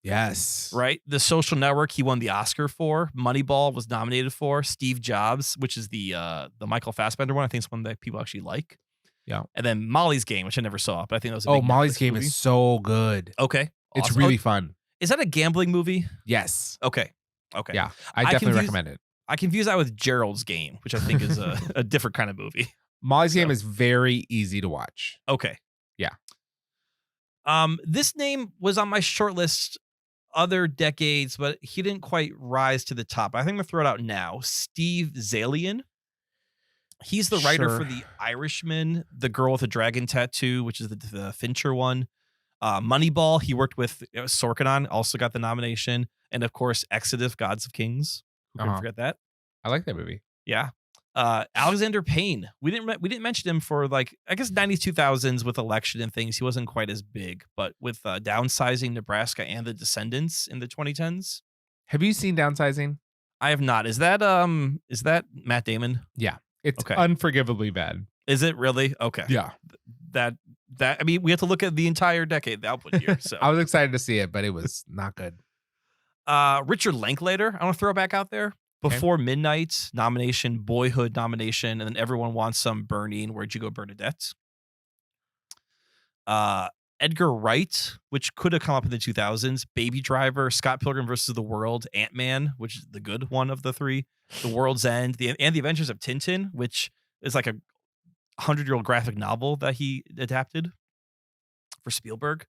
Yes. Right. The Social Network. He won the Oscar for. Moneyball was nominated for. Steve Jobs, which is the Michael Fassbender one. I think it's one that people actually like. Yeah. And then Molly's Game, which I never saw, but I think that was a big Molly's Netflix Game movie. is so good. Okay. It's Awesome. really fun. Is that a gambling movie? Yes. Okay. Yeah. I definitely recommend it. I confuse that with Gerald's Game, which I think is a different kind of movie. Molly's Game is very easy to watch. Okay. Yeah. This name was on my short list other decades, but he didn't quite rise to the top. I think I'm gonna throw it out now. Steve Zalian. He's the writer for The Irishman, The Girl with a Dragon Tattoo, which is the Fincher one. Moneyball, he worked with Sorkin on, also got the nomination. And of course, Exodus, Gods of Kings. Who can forget that? I like that movie. Yeah. Alexander Payne. We didn't mention him for like, I guess 90s, 2000s with election and things. He wasn't quite as big, but with Downsizing Nebraska and The Descendants in the 2010s. Have you seen Downsizing? I have not. Is that Matt Damon? Yeah. It's unforgivably bad. Is it really? Okay. Yeah. That I mean, we have to look at the entire decade, the output here. So I was excited to see it, but it was not good. Richard Linklater, I want to throw back out there. Before Midnight nomination, Boyhood nomination, and then Everyone Wants Some, Burning, Where'd You Go, Bernadette? Edgar Wright, which could have come up in the 2000s, Baby Driver, Scott Pilgrim versus the World, Ant-Man, which is the good one of the three, The World's End, and The Adventures of Tintin, which is like a 100-year-old graphic novel that he adapted for Spielberg.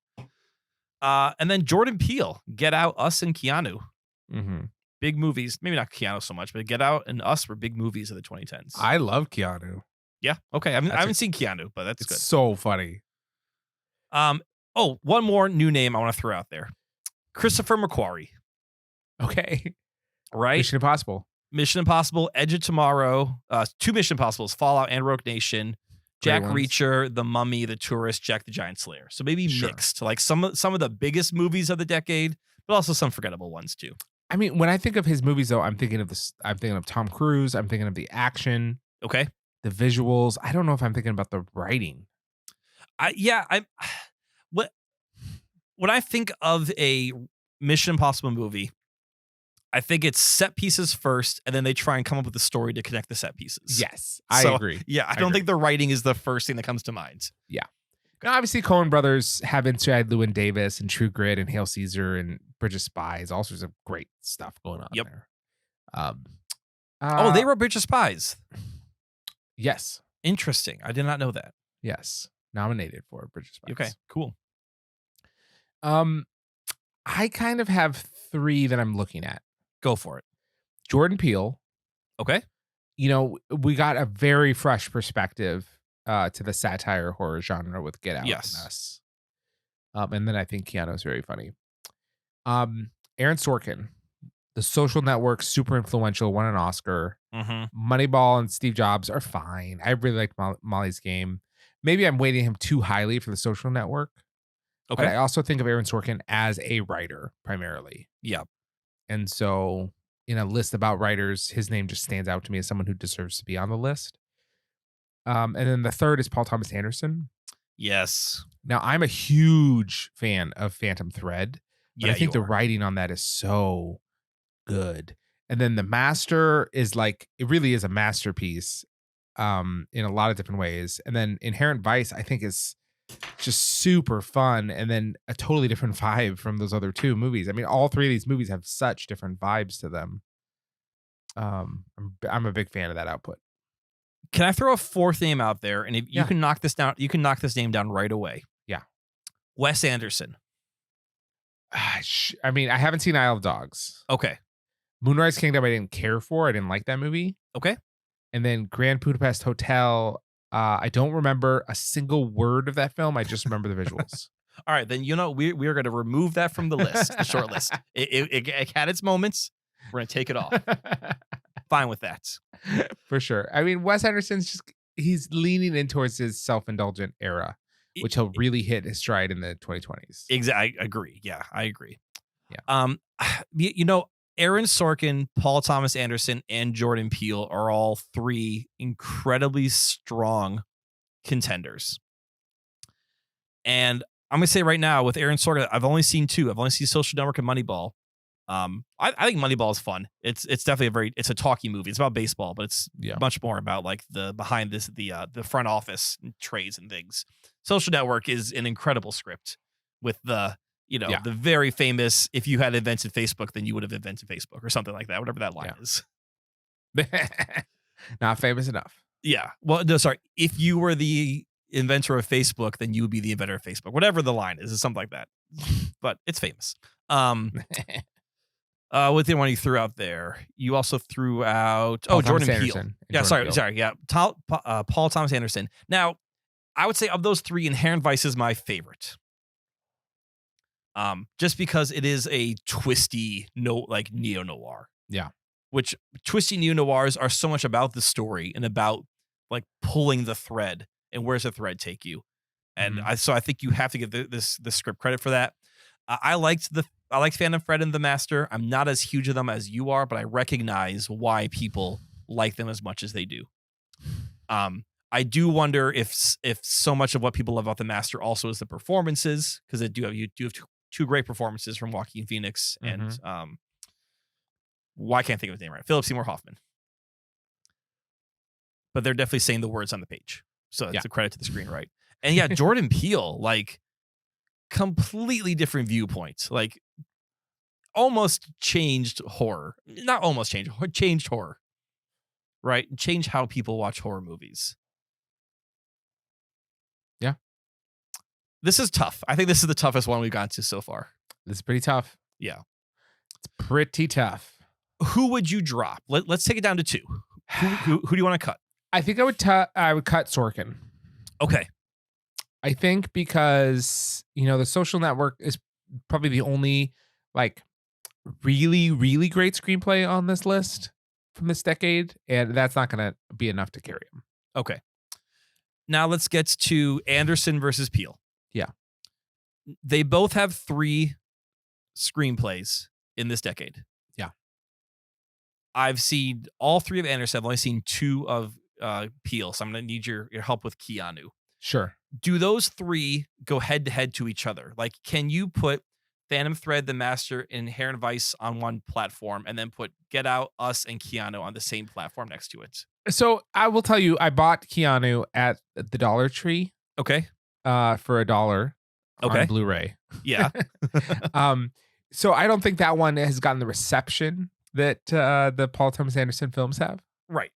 And then Jordan Peele, Get Out, Us, and Keanu. Mm-hmm. Big movies. Maybe not Keanu so much, but Get Out and Us were big movies of the 2010s. I love Keanu. Yeah. Okay. I haven't seen Keanu, but that's good. It's so funny. One more new name I want to throw out there. Christopher McQuarrie. Okay. Right? Mission Impossible, Edge of Tomorrow, 2 Mission Impossibles, Fallout and Rogue Nation, Jack Reacher, The Mummy, The Tourist, Jack the Giant Slayer. So maybe mixed, like some of the biggest movies of the decade, but also some forgettable ones too. I mean, when I think of his movies, though, I'm thinking of Tom Cruise. I'm thinking of the action. Okay. The visuals. I don't know if I'm thinking about the writing. When I think of a Mission Impossible movie, I think it's set pieces first, and then they try and come up with a story to connect the set pieces. Yes, I agree. Yeah, I don't think the writing is the first thing that comes to mind. Yeah. Now, obviously, Coen Brothers have inspired Llewyn Davis and True Grit and Hail Caesar and Bridge of Spies. All sorts of great stuff going on there. They wrote Bridge of Spies. Yes. Interesting. I did not know that. Yes. Nominated for Bridge of Spies. Okay, cool. I kind of have 3 that I'm looking at. Go for it. Jordan Peele. Okay. You know, we got a very fresh perspective to the satire horror genre with Get Out and Us. And then I think Keanu is very funny. Aaron Sorkin, The Social Network, super influential, won an Oscar. Mm-hmm. Moneyball and Steve Jobs are fine. I really like Molly's Game. Maybe I'm weighting him too highly for The Social Network. Okay. But I also think of Aaron Sorkin as a writer primarily. Yeah. And so in a list about writers, his name just stands out to me as someone who deserves to be on the list. And then the third is Paul Thomas Anderson. Yes. Now, I'm a huge fan of Phantom Thread. But I think the writing on that is so good. And then The Master is like, it really is a masterpiece. in a lot of different ways. And then Inherent Vice, I think, is just super fun, and then a totally different vibe from those other two movies. I mean, all three of these movies have such different vibes to them. I'm a big fan of that output. Can I throw a fourth name out there? And if you Yeah. can knock this down, you can knock this name down right away. Yeah. Wes Anderson. I mean, I haven't seen Isle of Dogs. Okay. Moonrise Kingdom, I didn't care for. I didn't like that movie. Okay. And then Grand Budapest Hotel, I don't remember a single word of that film. I just remember the visuals. All right, then we are going to remove that from the list, the short list. It had its moments. We're going to take it off. Fine with that. For sure. I mean, Wes Anderson's he's leaning in towards his self-indulgent era, which he'll really hit his stride in the 2020s. Exactly. I agree. Yeah, I agree. Yeah. Aaron Sorkin, Paul Thomas Anderson, and Jordan Peele are all three incredibly strong contenders. And I'm going to say right now with Aaron Sorkin, I've only seen two. I've only seen Social Network and Moneyball. I think Moneyball is fun. It's definitely it's a talky movie. It's about baseball, but it's much more about like the behind this, the front office trades and things. Social Network is an incredible script with the very famous, if you had invented Facebook, then you would have invented Facebook or something like that, whatever that line is. Not famous enough. Yeah. Well, no, sorry. If you were the inventor of Facebook, then you would be the inventor of Facebook. Whatever the line is something like that. But it's famous. What the one you threw out there? You also threw out Jordan Peele. Yeah, sorry. Yeah, Paul Thomas Anderson. Now, I would say of those three, Inherent Vice is my favorite. Just because it is a twisty neo-noir. Yeah. Which twisty neo-noirs are so much about the story and about like pulling the thread and where's the thread take you. And I think you have to give the script credit for that. I liked Phantom Thread and The Master. I'm not as huge of them as you are, but I recognize why people like them as much as they do. I do wonder if so much of what people love about The Master also is the performances, because you do have two great performances from Joaquin Phoenix and I can't think of his name right. Philip Seymour Hoffman. But they're definitely saying the words on the page. So it's a credit to the screenwriter. And yeah, Jordan Peele, like completely different viewpoints. Like almost changed horror. Not almost changed horror. Right? Changed how people watch horror movies. Yeah. This is tough. I think this is the toughest one we've gotten to so far. This is pretty tough. Yeah. It's pretty tough. Who would you drop? Let's take it down to two. Who do you want to cut? I think I would cut Sorkin. Okay. I think because, the Social Network is probably the only like really, really great screenplay on this list from this decade. And that's not going to be enough to carry him. Okay. Now let's get to Anderson versus Peele. Yeah. They both have 3 screenplays in this decade. Yeah. I've seen all 3 of Anderson. I've only seen 2 of Peele. So I'm going to need your help with Keanu. Sure. Do those 3 go head to head to each other? Like, can you put Phantom Thread, The Master, and Inherent Vice on one platform and then put Get Out, Us, and Keanu on the same platform next to it? So I will tell you, I bought Keanu at the Dollar Tree. Okay. For $1 on Blu-ray. Yeah. So I don't think that one has gotten the reception that the Paul Thomas Anderson films have. Right.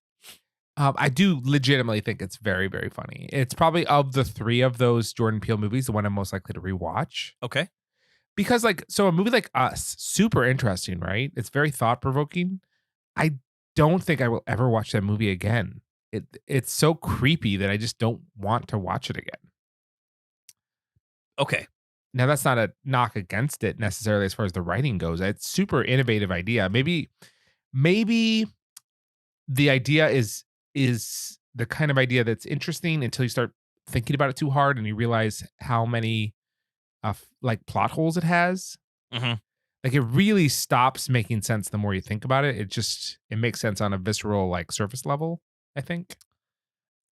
I do legitimately think it's very, very funny. It's probably of the 3 of those Jordan Peele movies, the one I'm most likely to rewatch. Okay. Because a movie like Us, super interesting, right? It's very thought-provoking. I don't think I will ever watch that movie again. It's so creepy that I just don't want to watch it again. Okay. Now, that's not a knock against it necessarily as far as the writing goes. It's super innovative idea. Maybe the idea is the kind of idea that's interesting until you start thinking about it too hard and you realize how many plot holes it has. Mm-hmm. Like it really stops making sense the more you think about it. It makes sense on a visceral surface level, I think.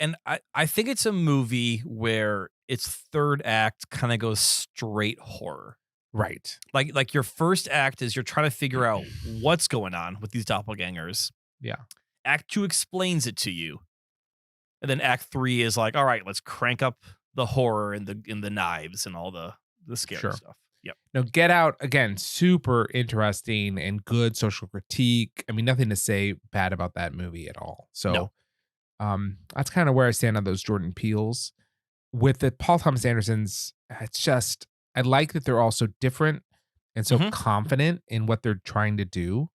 And I think it's a movie where its third act kind of goes straight horror. Right. Like your first act is you're trying to figure out what's going on with these doppelgangers. Yeah. Act 2 explains it to you. And then Act 3 is like, all right, let's crank up the horror and the knives and all the scary Sure. stuff. Yep. Now, Get Out, again, super interesting and good social critique. I mean, nothing to say bad about that movie at all. So No. that's kind of where I stand on those Jordan Peels. With the Paul Thomas Andersons, it's just, I like that they're all so different and so confident in what they're trying to do.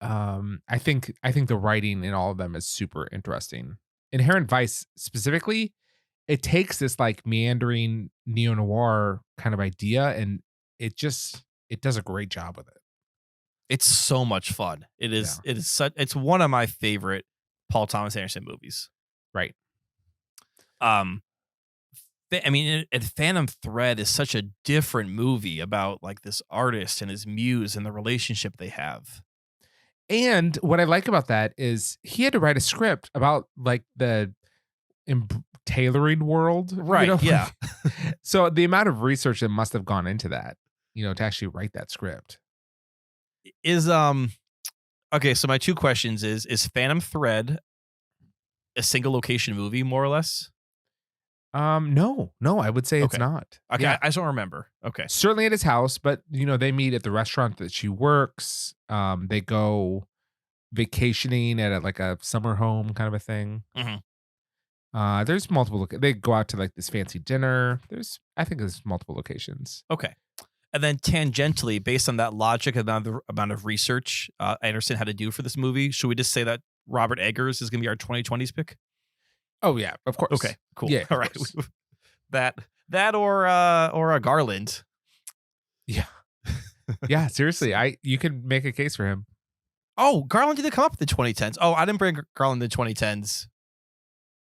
I think the writing in all of them is super interesting. Inherent Vice specifically, it takes this like meandering neo-noir kind of idea and it does a great job with it. It's so much fun. It is. Yeah. It is it's one of my favorite Paul Thomas Anderson movies. Right. I mean, and Phantom Thread is such a different movie about like this artist and his muse and the relationship they have. And what I like about that is he had to write a script about like the tailoring world. Right. Yeah. So the amount of research that must have gone into that, to actually write that script. Is okay, so my two questions is Phantom Thread a single location movie, more or less? No, I would say it's Okay. not. Okay, Yeah. I just don't remember. Okay. Certainly at his house, but they meet at the restaurant that she works. They go vacationing at like a summer home kind of a thing. There's multiple. They go out to like this fancy dinner. I think there's multiple locations. Okay. And then tangentially, based on that logic and the amount of research Anderson had to do for this movie, should we just say that Robert Eggers is going to be our 2020s pick? Oh yeah, of course. Okay, cool. Yeah, all right. that or a Garland. Yeah. Yeah, seriously, you could make a case for him. Oh, Garland didn't come up in the 2010s. Oh, I didn't bring Garland in the 2010s.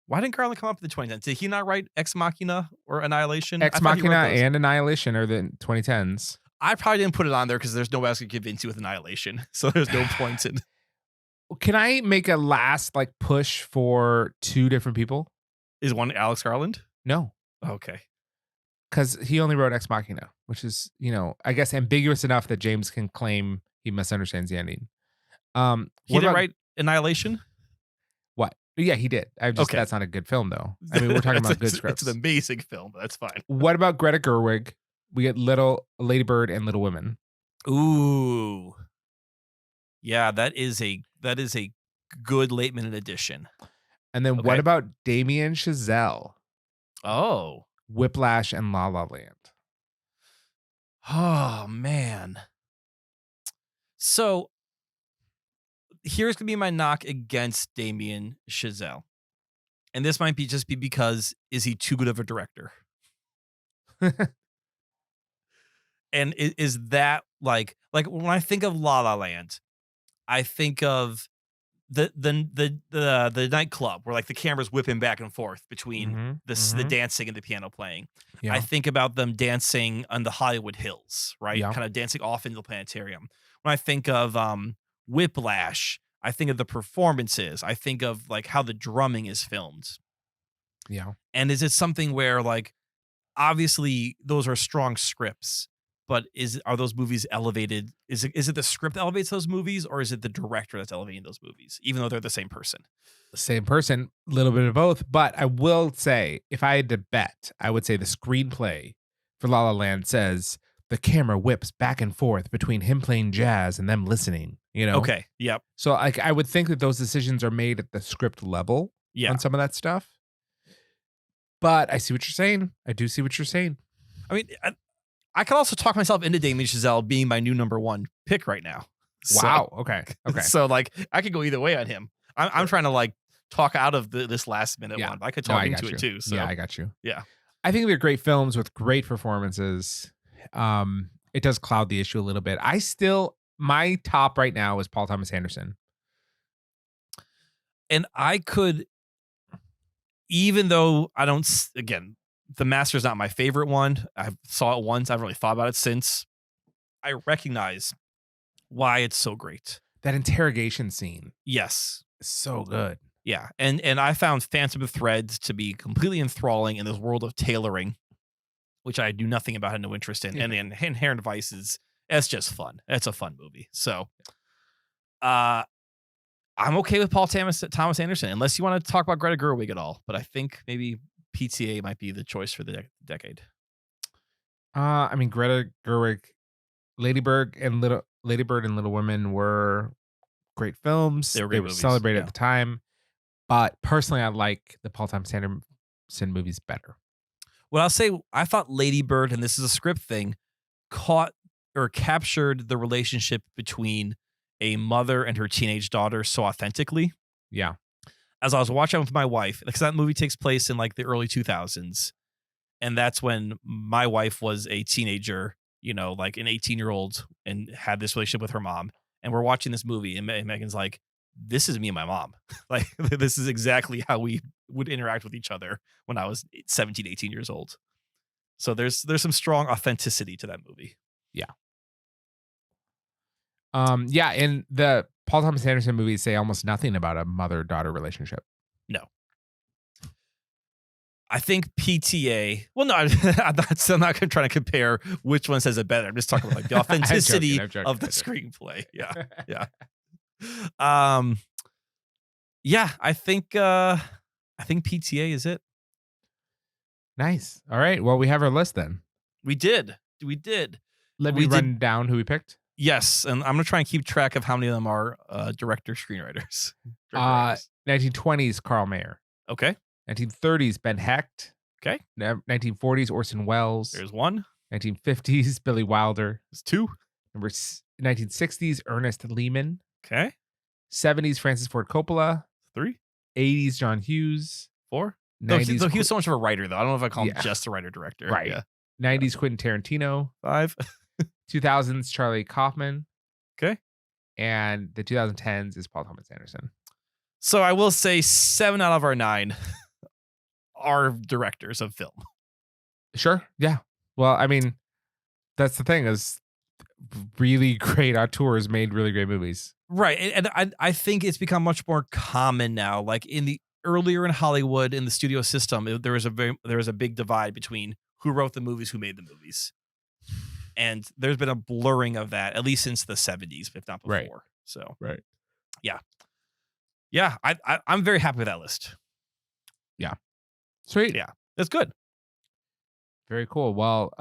Why didn't Garland come up in the 2010s? Did he not write Ex Machina or Annihilation? Ex Machina and Annihilation are the 2010s. I probably didn't put it on there because there's no way I was going to give into with Annihilation. So there's no point in. Can I make a last like push for two different people? Is one Alex Garland? No. Okay. Because he only wrote Ex Machina, which is, I guess ambiguous enough that James can claim he misunderstands the ending. He didn't write Annihilation? What? Yeah, he did. That's not a good film though. I mean, we're talking about good scripts. It's an amazing film, but that's fine. What about Greta Gerwig? We get Lady Bird and Little Women. Ooh. Yeah, that is a good late minute addition. And then what about Damien Chazelle? Oh. Whiplash and La La Land. Oh, man. So here's going to be my knock against Damien Chazelle. And this might be because is he too good of a director? And is that like when I think of La La Land, I think of the nightclub where like the camera's whipping back and forth between the dancing and the piano playing. Yeah. I think about them dancing on the Hollywood Hills, right? Yeah. Kind of dancing off into the planetarium. When I think of Whiplash, I think of the performances. I think of like how the drumming is filmed. Yeah. And is it something where like obviously those are strong scripts, but are those movies elevated? Is it the script that elevates those movies, or is it the director that's elevating those movies, even though they're the same person? Same person, a little bit of both. But I will say, if I had to bet, I would say the screenplay for La La Land says the camera whips back and forth between him playing jazz and them listening. Okay. Yep. So I would think that those decisions are made at the script level on some of that stuff. But I see what you're saying. I do see what you're saying. I mean, I could also talk myself into Damien Chazelle being my new number one pick right now. Wow. Okay. So like I could go either way on him. I'm trying to like talk out of this last minute one. But I could talk into it too. So. Yeah, I got you. Yeah. I think they're great films with great performances. It does cloud the issue a little bit. My top right now is Paul Thomas Anderson. And I could, even though I don't, again, The Master's not my favorite one. I saw it once. I haven't really thought about it since. I recognize why it's so great. That interrogation scene. Yes. Is so good. Yeah. And I found Phantom Threads to be completely enthralling in this world of tailoring, which I do nothing about, had no interest in. Yeah. And then Inherent Vice it's just fun. It's a fun movie. So I'm okay with Thomas Anderson, unless you want to talk about Greta Gerwig at all. But I think maybe PTA might be the choice for the decade. I mean, Greta Gerwig, Lady Bird and Little Women were great films. They were They great were movies, celebrated yeah. at the time. But personally, I like the Paul Thomas Anderson movies better. Well, I'll say I thought Lady Bird, and this is a script thing, caught or captured the relationship between a mother and her teenage daughter so authentically. Yeah. As I was watching with my wife, because that movie takes place in like the early 2000s. And that's when my wife was a teenager, you know, like an 18-year-old, and had this relationship with her mom. And we're watching this movie, and Megan's like, this is me and my mom. Like, this is exactly how we would interact with each other when I was 17, 18 years old. So there's some strong authenticity to that movie. Yeah. Yeah, and the Paul Thomas Anderson movies say almost nothing about a mother-daughter relationship. No. I think PTA. Well, no, I'm not trying to compare which one says it better. I'm just talking about like the authenticity I'm joking, of the screenplay. Yeah, yeah. Yeah. I think PTA is it. Nice. All right. Well, we have our list then. We did. Let me run down who we picked. Yes, and I'm gonna try and keep track of how many of them are director screenwriters. 1920s Carl Mayer. Okay. 1930s Ben Hecht. Okay. 1940s Orson Welles. There's one. 1950s Billy Wilder. There's two. 1960s Ernest Lehman. Okay. 70s Francis Ford Coppola. 3. 80s John Hughes. 4. 90s Though he was so much of a writer, though. I don't know if I call him Yeah. just a writer-director. Right. Yeah. 90s Quentin Tarantino. 5. 2000s Charlie Kaufman. Okay. And the 2010s is Paul Thomas Anderson. So I will say 7 out of our 9 are directors of film. Sure. Yeah. Well, I mean, that's the thing is really great auteurs made really great movies. Right. And I think it's become much more common now. Like earlier in Hollywood, in the studio system, there was a big divide between who wrote the movies, who made the movies. And there's been a blurring of that, at least since the 70s, if not before. Right. So, right. Yeah. Yeah. I'm very happy with that list. Yeah. Sweet. Yeah. That's good. Very cool. Well,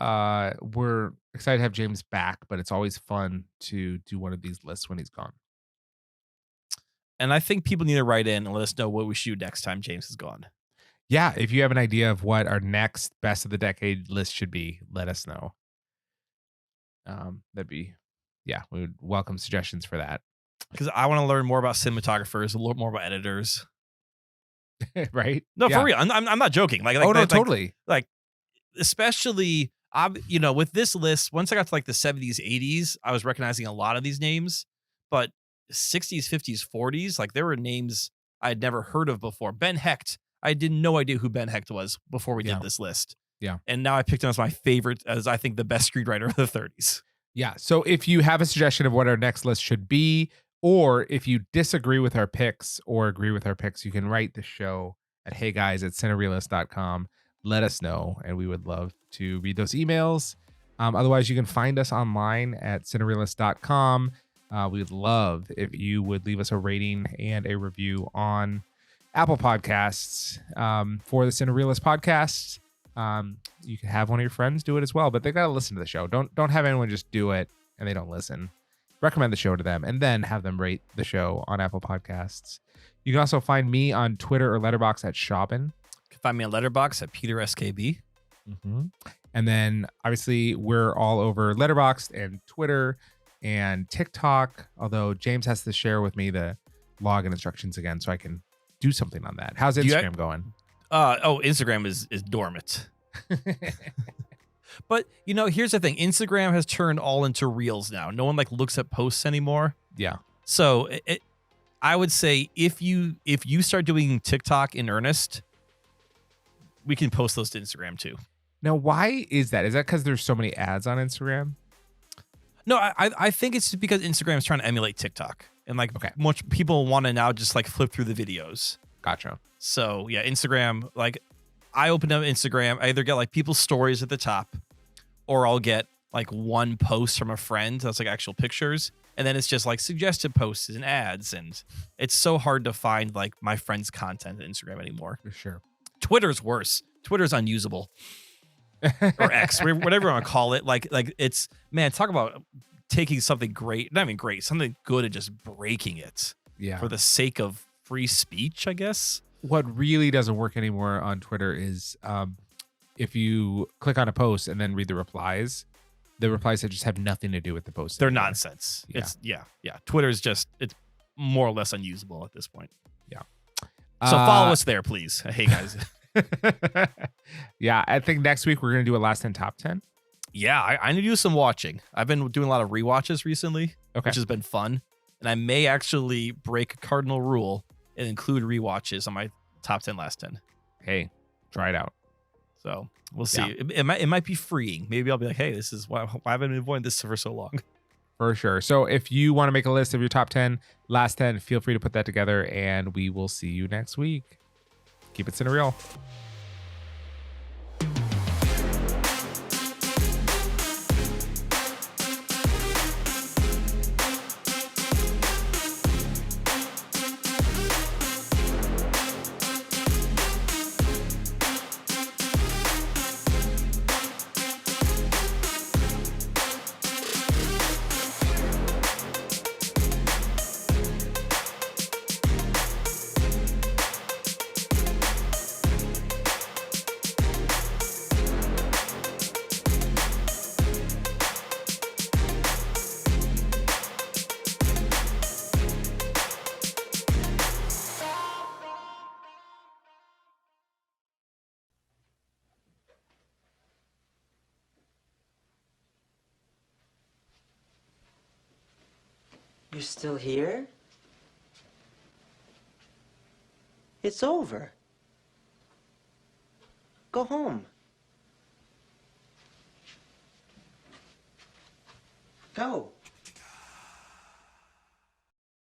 we're excited to have James back, but it's always fun to do one of these lists when he's gone. And I think people need to write in and let us know what we should do next time James is gone. Yeah. If you have an idea of what our next best of the decade list should be, let us know. We would welcome suggestions for that. Because I want to learn more about cinematographers, a little more about editors. Right? No, for real. I'm not joking. Totally. Like, especially, with this list, once I got to like the 70s, 80s, I was recognizing a lot of these names. But 60s, 50s, 40s, like there were names I had never heard of before. Ben Hecht. I had no idea who Ben Hecht was before we did this list. Yeah. And now I picked him as my favorite, as I think the best screenwriter of the 30s. Yeah. So if you have a suggestion of what our next list should be, or if you disagree with our picks or agree with our picks, you can write the show at heyguys@cinereelists.com. Let us know, and we would love to read those emails. Otherwise, you can find us online at cinereelists.com. We'd love if you would leave us a rating and a review on Apple Podcasts for the Cinerealist podcast. You can have one of your friends do it as well, but they got to listen to the show. Don't have anyone just do it and they don't listen. Recommend the show to them and then have them rate the show on Apple Podcasts. You can also find me on Twitter or Letterboxd at Shaubin. You can find me on Letterboxd at Peter SKB. Mm-hmm. And then obviously we're all over Letterboxd and Twitter and TikTok, although James has to share with me the login instructions again so I can do something on that. How's Instagram going? Instagram is dormant. But here's the thing: Instagram has turned all into reels now. No one looks at posts anymore. Yeah. So I would say if you start doing TikTok in earnest, we can post those to Instagram too. Now, why is that? Is that because there's so many ads on Instagram? No, I think it's just because Instagram is trying to emulate TikTok, and much people want to now just flip through the videos. Gotcha. So yeah, Instagram, I open up Instagram, I either get people's stories at the top, or I'll get like one post from a friend that's like actual pictures, and then it's just like suggested posts and ads, and it's so hard to find like my friend's content on Instagram anymore. For sure. Twitter's worse. Twitter's unusable. Or X, whatever you want to call it. Like it's, man, talk about taking something great, not even great, something good and just breaking it for the sake of free speech, I guess. What really doesn't work anymore on Twitter is if you click on a post and then read the replies that just have nothing to do with the post. They're anymore. nonsense. Yeah. It's Twitter's just, it's more or less unusable at this point. Yeah. So follow us there, please. Hey guys. Yeah, I think next week we're gonna do a last 10 top 10. Yeah, I need to do some watching. I've been doing a lot of rewatches recently, which has been fun. And I may actually break a cardinal rule and include rewatches on my top 10 last 10. Hey, try it out. So we'll see. Yeah. It might be freeing. Maybe I'll be like, hey, this is why I've been avoiding this for so long. For sure. So if you want to make a list of your top 10, last 10, feel free to put that together, and we will see you next week. Keep it Cinereal. You're still here? It's over. Go home. Go.